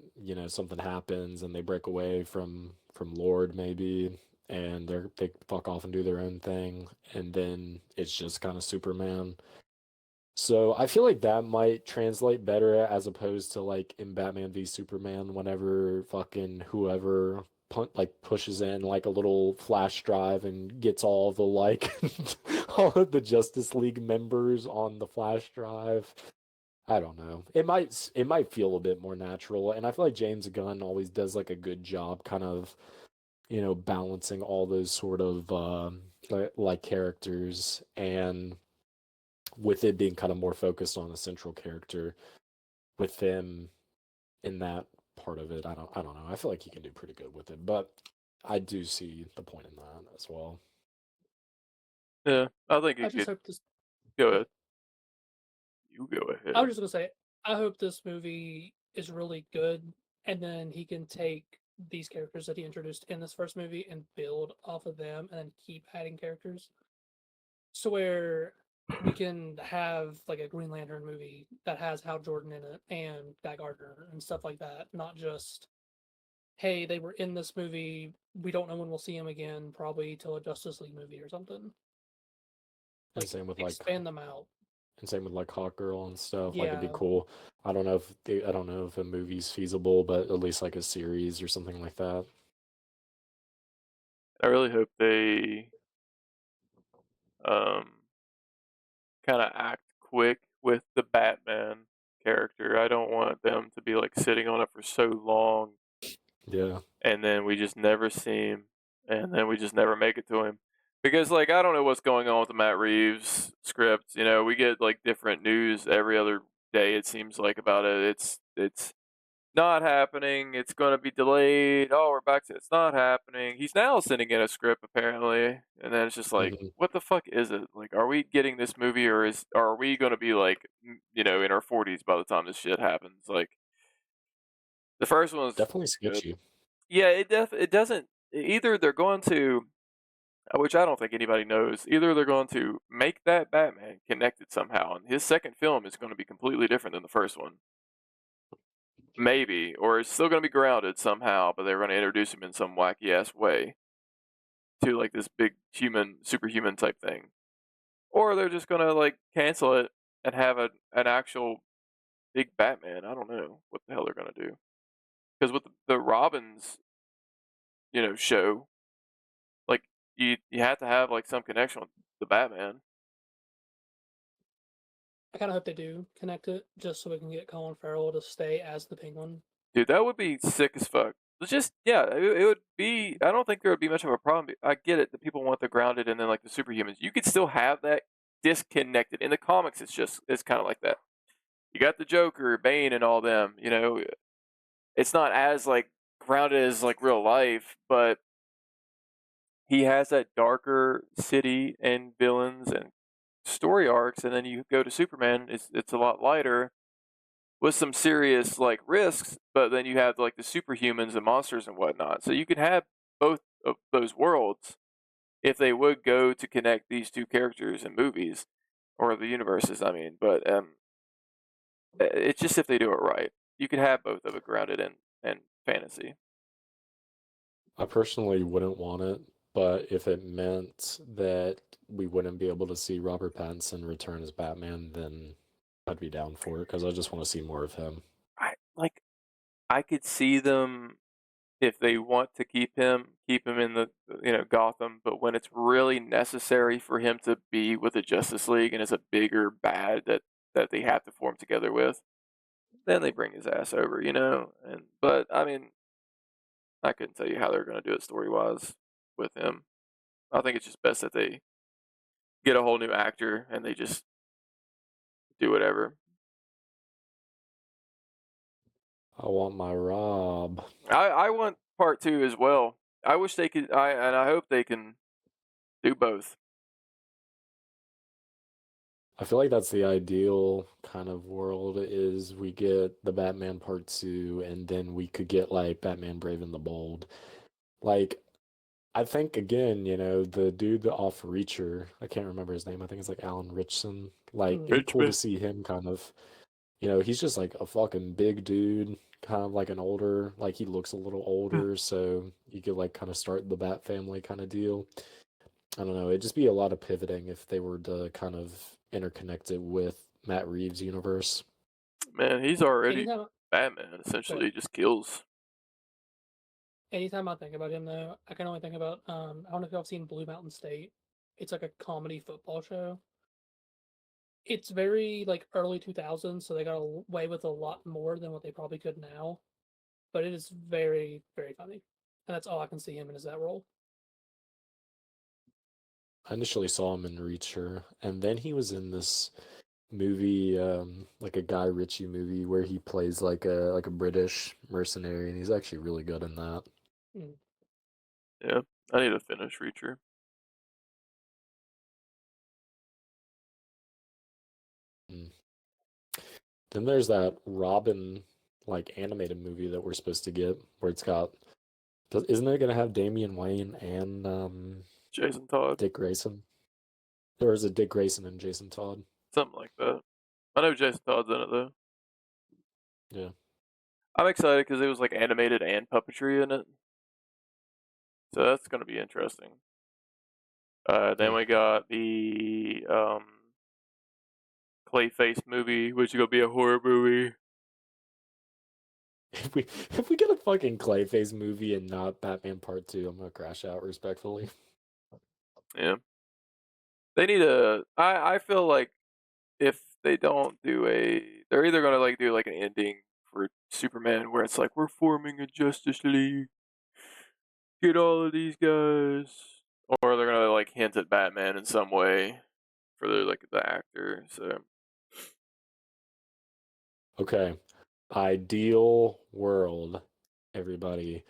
something happens and they break away from Lord maybe, and they fuck off and do their own thing, and then it's just kind of Superman. So I feel like that might translate better as opposed to like in Batman v Superman whenever fucking whoever pushes in like a little flash drive and gets all the like all of the Justice League members on the flash drive. I don't know. It might feel a bit more natural, and I feel like James Gunn always does like a good job kind of balancing all those sort of like characters, and with it being kind of more focused on a central character with him in that part of it. I don't know. I feel like he can do pretty good with it, but I do see the point in that as well. Yeah, I think I just hope this. Go ahead. You go ahead. I was just gonna say, I hope this movie is really good, and then he can take these characters that he introduced in this first movie and build off of them, and then keep adding characters. So where we can have like a Green Lantern movie that has Hal Jordan in it and Guy Gardner and stuff like that, not just, hey, they were in this movie, we don't know when we'll see them again, probably till a Justice League movie or something. Like, and same with expand them out. And same with like Hawkgirl and stuff. Like it'd be Yeah. cool. I don't know if a movie's feasible, but at least like a series or something like that. I really hope they kind of act quick with the Batman character. I don't want them to be like sitting on it for so long, Yeah. and then we just never see him, and then we just never make it to him. Because like I don't know what's going on with the Matt Reeves script. We get like different news every other day. It seems like about it. It's not happening. It's going to be delayed. Oh, we're back to it's not happening. He's now sending in a script apparently, and then it's just like, what the fuck is it? Like, are we getting this movie, or are we going to be like, in our 40s by the time this shit happens? Like, the first one's definitely sketchy. Yeah, it doesn't. Either they're going to, which I don't think anybody knows. Either they're going to make that Batman connected somehow, and his second film is going to be completely different than the first one. Maybe, or it's still going to be grounded somehow, but they're going to introduce him in some wacky ass way to like this big superhuman type thing, or they're just going to like cancel it and have an actual big Batman. I don't know what the hell they're going to do, because with the Robins, show, like you have to have like some connection with the Batman. I kind of hope they do connect it, just so we can get Colin Farrell to stay as the Penguin. Dude, that would be sick as fuck. It's just it would be. I don't think there would be much of a problem. I get it that people want the grounded and then like the superhumans. You could still have that disconnected. In the comics, it's kind of like that. You got the Joker, Bane, and all them. It's not as like grounded as like real life, but he has that darker city and villains and story arcs. And then you go to Superman, it's a lot lighter with some serious like risks, but then you have like the superhumans and monsters and whatnot. So you can have both of those worlds if they would go to connect these two characters in movies or the universes. I mean, but it's just if they do it right, you could have both of it grounded in fantasy. I personally wouldn't want it, but if it meant that we wouldn't be able to see Robert Pattinson return as Batman, then I'd be down for it because I just want to see more of him. I could see them if they want to keep him in the Gotham, but when it's really necessary for him to be with the Justice League and it's a bigger bad that they have to form together with, then they bring his ass over, but I mean, I couldn't tell you how they're going to do it story-wise with him. I think it's just best that they get a whole new actor and they just do whatever. I want my Rob. I want part 2 as well. I wish they could. I hope they can do both. I feel like that's the ideal kind of world is we get the Batman Part 2 and then we could get like Batman Brave and the Bold. Like I think again, the dude off Reacher, I can't remember his name. I think it's like Alan Richson. Like it'd be cool to see him kind of, he's just like a fucking big dude, kind of like an older, like he looks a little older, so you could like kind of start the Bat family kind of deal. I don't know. It'd just be a lot of pivoting if they were to kind of interconnect it with Matt Reeves' universe. Man, he's already Anytime, Batman. Essentially, he just kills. anytime I think about him, though, I can only think about I don't know if y'all have seen Blue Mountain State. It's like a comedy football show. It's very like early 2000s, so they got away with a lot more than what they probably could now. But it is very, very funny, and that's all I can see him in is that role. I initially saw him in Reacher, and then he was in this movie, like a Guy Ritchie movie where he plays like a British mercenary, and he's actually really good in that. Yeah, I need to finish Reacher. Then there's that Robin like animated movie that we're supposed to get where it's got isn't it gonna have Damian Wayne and Jason Todd. Dick Grayson? Or is it Dick Grayson and Jason Todd? Something like that. I know Jason Todd's in it though. Yeah. I'm excited because it was like animated and puppetry in it. So that's gonna be interesting. Then we got the Clayface movie, which is gonna be a horror movie. If we get a fucking Clayface movie and not Batman Part 2, I'm gonna crash out respectfully. Yeah. They need a. I feel like if they don't do they're either gonna like do like an ending for Superman where it's like we're forming a Justice League, get all of these guys, or they're gonna like hint at Batman in some way for the actor. So Okay. Ideal world, everybody.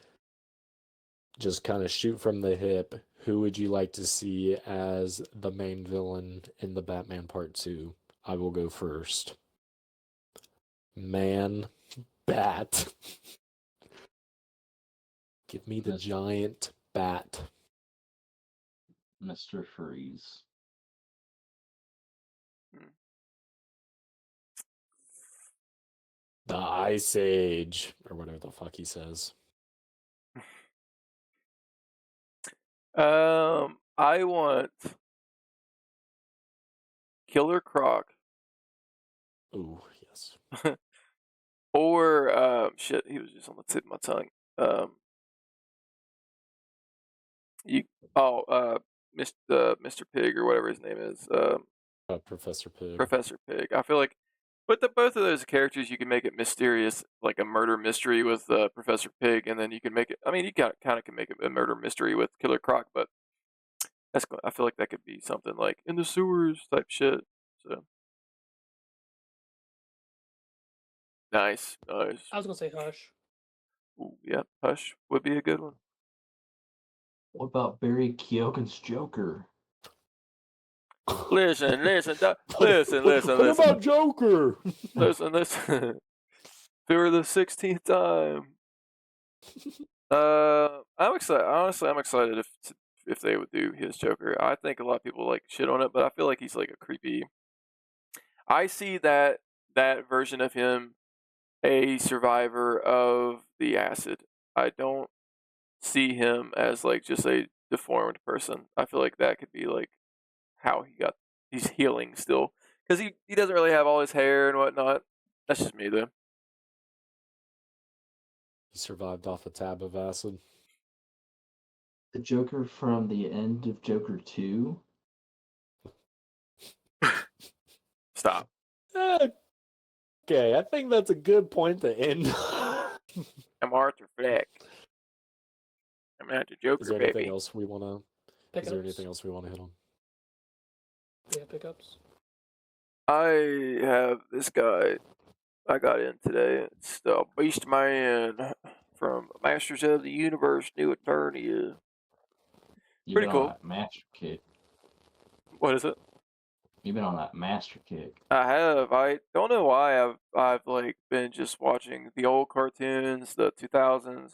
Just kind of shoot from the hip. Who would you like to see as the main villain in the Batman Part 2? I will go first. Man, bat. Give me the giant bat. Mr. Freeze. The Ice Age, or whatever the fuck he says. I want Killer Croc. Ooh, yes. Or shit, he was just on the tip of my tongue. Mr. Pig or whatever his name is. Professor Pig. Professor Pig. I feel like But both of those characters, you can make it mysterious, like a murder mystery with Professor Pig, and then you can make it. I mean, you kind of can make it a murder mystery with Killer Croc, but I feel like that could be something like in the sewers type shit. So nice. I was gonna say Hush. Ooh, yeah, Hush would be a good one. What about Barry Keoghan's Joker? Listen, What listen. about Joker? Listen. For the 16th time. I'm excited. Honestly, I'm excited if they would do his Joker. I think a lot of people like shit on it, but I feel like he's like a creepy. I see that version of him a survivor of the acid. I don't see him as like just a deformed person. I feel like that could be like how he's healing still, because he doesn't really have all his hair and whatnot. That's just me though. He survived off a tab of acid. The Joker from the end of Joker 2? Stop. Okay, I think that's a good point to end. I'm Arthur Fleck. I'm not the Joker, Is there baby. anything else we want to? Is Pickups. there anything else we want to hit on? Yeah, pickups. I have this guy I got in today. It's the Beast Man from Masters of the Universe, new attorney. You've Pretty been cool. on that master kick. What is it? You've been on that master kick. I have. I don't know why I've like been just watching the old cartoons, the 2000s.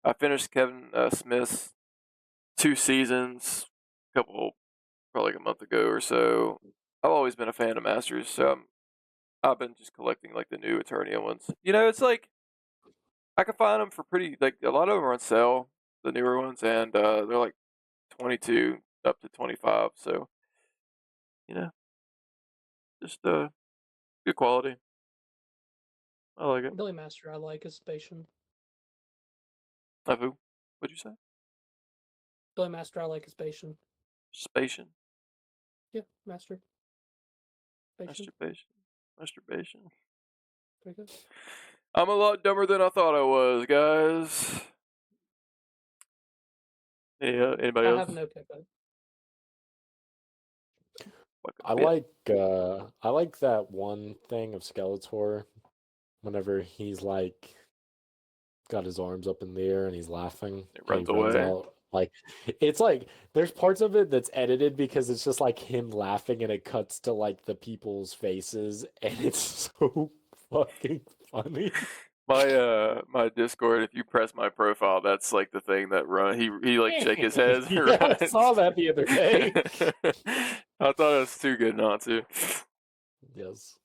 I finished Kevin Smith's 2 seasons, probably like a month ago or so. I've always been a fan of Masters, so I've been just collecting like the new Eternia ones. You know, it's like I can find them for pretty, like a lot of them are on sale, the newer ones, and they're like 22 up to 25. So, you know, just good quality. I like it. The only master I like is Spatian. Of who? What'd you say? The only master I like is Spatian. Spatian. Yeah, master. Spatian. Masturbation. Pretty good. I'm a lot dumber than I thought I was, guys. Yeah, anybody I else? have no pickup. I like that one thing of Skeletor whenever he's like got his arms up in the air and he's laughing. It and runs he runs away. out. Like it's like there's parts of it that's edited because it's just like him laughing and it cuts to like the people's faces and it's so fucking funny. My Discord, if you press my profile, that's like the thing that run. He like shake his head. And Yeah, I runs. saw that the other day. I thought it was too good not to. Yes.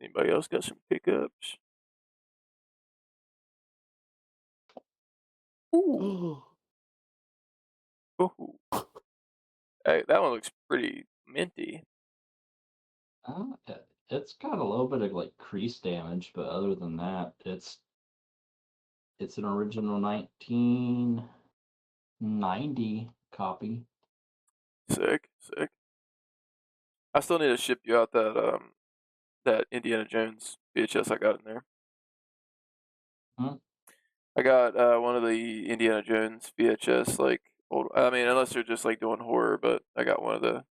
Anybody else got some pickups? Ooh. Ooh. Hey, that one looks pretty minty. It's got a little bit of like crease damage, but other than that, it's an original 1990 copy. Sick. I still need to ship you out that Indiana Jones VHS I got in there. I got one of the Indiana Jones VHS, like old. I mean, unless they're just like doing horror, but I got one of the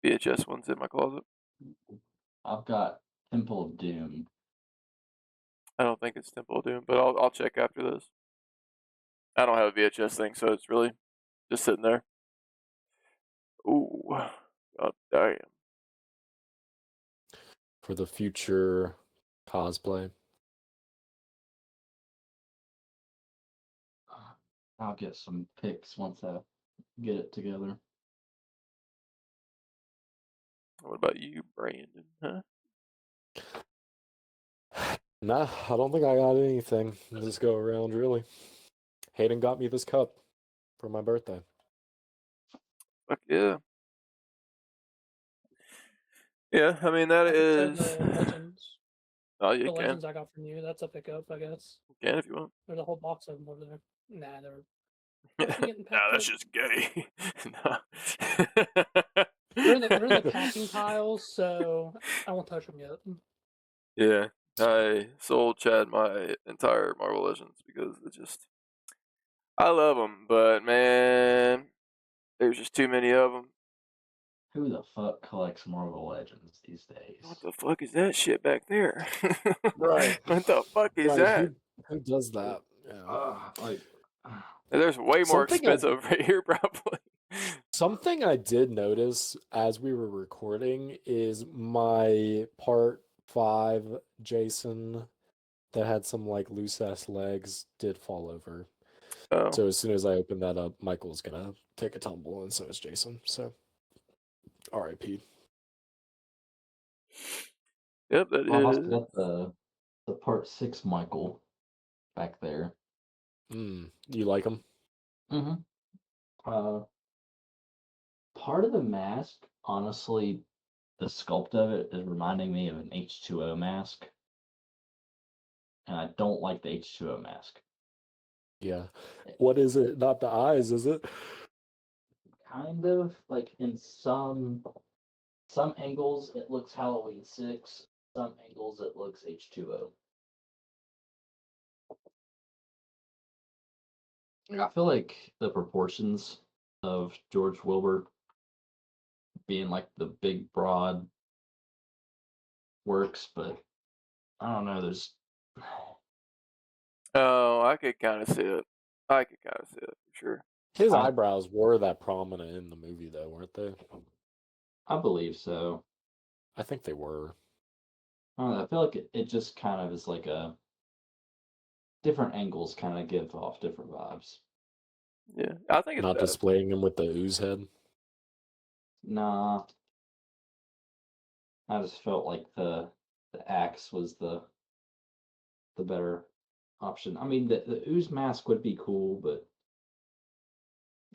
VHS ones in my closet. I've got Temple of Doom. I don't think it's Temple of Doom, but I'll check after this. I don't have a VHS thing, so it's really just sitting there. Ooh, god damn. For the future cosplay. I'll get some pics once I get it together. What about you, Brandon? Huh? Nah, I don't think I got anything this go around, really. Hayden got me this cup for my birthday. Fuck yeah. Yeah, I mean, that I can is. send the Legends. Oh, you The can. Legends I got from you. That's a pickup, I guess. You can if you want. There's a whole box of them over there. Nah, they're getting Nah, packed that's up. just gay. Nah. They're in the packing piles, so I won't touch them yet. Yeah, I sold Chad my entire Marvel Legends because it just I love them, but man, there's just too many of them. Who the fuck collects Marvel Legends these days? What the fuck is that shit back there? Right. What the fuck is Right. that? Who does that? Yeah. Like, There's way more Something I- expensive right here, probably. Something I did notice as we were recording is my part 5 Jason that had some like loose ass legs did fall over. Oh, So as soon as I open that up, Michael's gonna take a tumble, and so is Jason. So, R.I.P. yep, that I also is. got the part 6 Michael back there. You like him? Mm-hmm. Part of the mask, honestly, the sculpt of it is reminding me of an H2O mask. And I don't like the H2O mask. Yeah. What is it? Not the eyes, is it? Kind of like in some angles it looks Halloween 6, some angles it looks H2O. I feel like the proportions of George Wilbur being like the big broad works, but I don't know, there's Oh, I could kind of see it. I could kind of see it for sure. His I- eyebrows were that prominent in the movie, though, weren't they? I believe so. I think they were. I don't know, I feel like it just kind of is like a different angles kind of give off different vibes. Yeah, I think it's Not bad. displaying him with the ooze head. Nah, I just felt like the axe was the better option. I mean, the ooze mask would be cool, but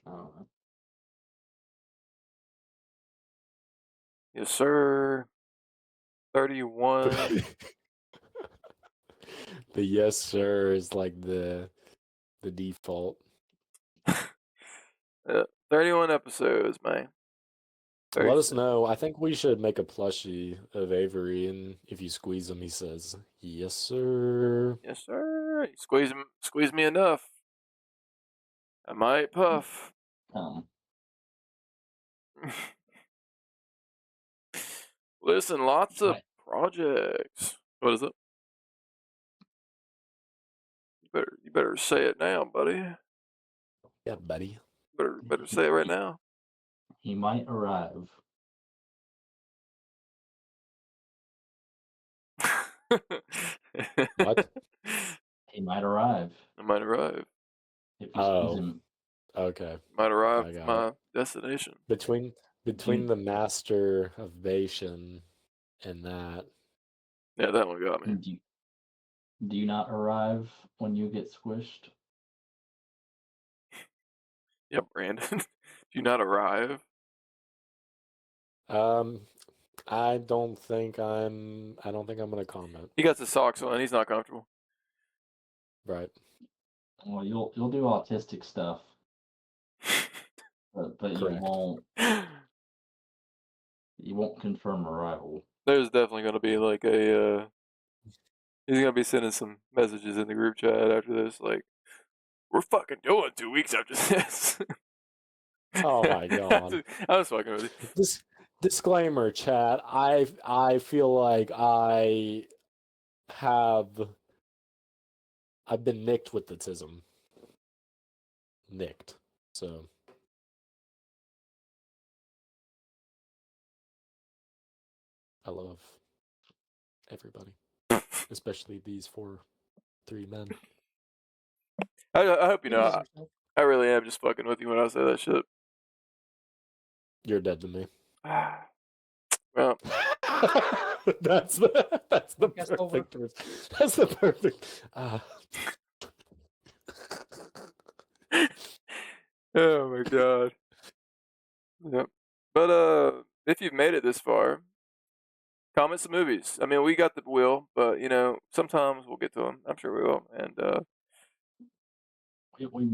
I don't know. Yes, sir. 31. The yes sir is like the default. 31 episodes, man. Let us 36. know. I think we should make a plushie of Avery, and if you squeeze him, he says, "Yes, sir." Yes, sir. You squeeze me enough. I might puff. Listen, lots of Right. projects. What is it? You better say it now, buddy. Yeah, buddy. Better say it right now. He might arrive. What? He might arrive I might arrive. if you Oh. squeeze him. Okay. Might arrive I to got my destination. Between the master of Bashan and that. Yeah, that one got me. Do you not arrive when you get squished? Yeah, Brandon. Do you not arrive? I don't think I'm gonna comment. He got the socks on. He's not comfortable. Right. Well, you'll do autistic stuff, but you Correct. won't confirm arrival. There's definitely going to be like a. He's going to be sending some messages in the group chat after this, like, we're fucking doing 2 weeks after this. Oh my god. I was fucking with you. This disclaimer, chat. I feel like I've been nicked with the tism. Nicked. So I love everybody. Especially these 3 men. I hope you know. Ease yourself. I really am just fucking with you when I say that shit. You're dead to me. Well, that's the Podcast over. perfect word. That's the perfect. oh my god. Yep. But if you've made it this far, comment some movies. I mean, we got the wheel, but you know, sometimes we'll get to them. I'm sure we will. And We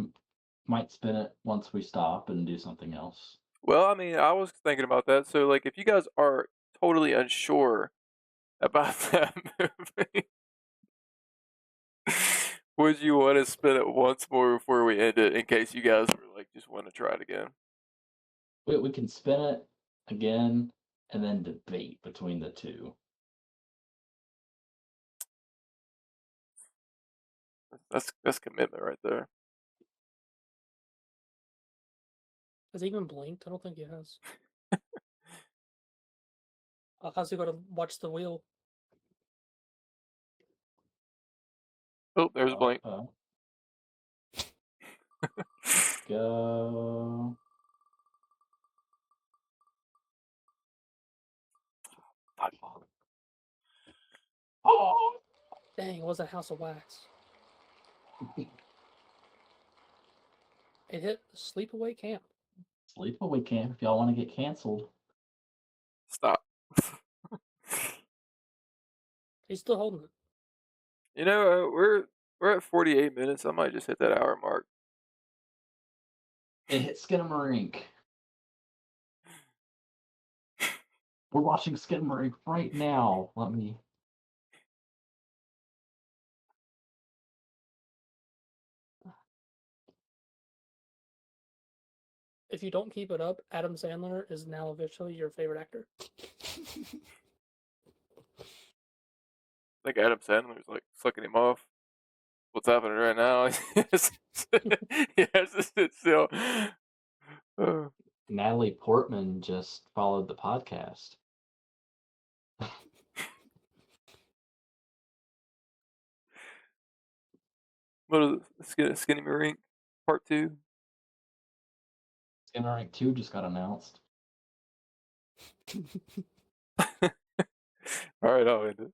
might spin it once we stop and do something else. Well, I mean, I was thinking about that. So, like, if you guys are totally unsure about that movie, would you want to spin it once more before we end it in case you guys were like just want to try it again? We can spin it again and then debate between the two. That's commitment right there. Has he even blinked? I don't think he has. How's he going to watch the wheel? Oh, there's a blank. Go. Oh! Dang, it was a House of Wax. It hit Sleepaway Camp. Sleepaway Camp if y'all want to get canceled. Stop. He's still holding it. You know, we're at 48 minutes. I might just hit that hour mark. It hit Skinamarink. We're watching Skinamarink right now. Let me. If you don't keep it up, Adam Sandler is now officially your favorite actor. I think Adam Sandler's like sucking him off. What's happening right now? Yes, it's still. Natalie Portman just followed the podcast. What is it? Skinny Marink Part 2? Skinamarink 2 just got announced. All right, I'll end it.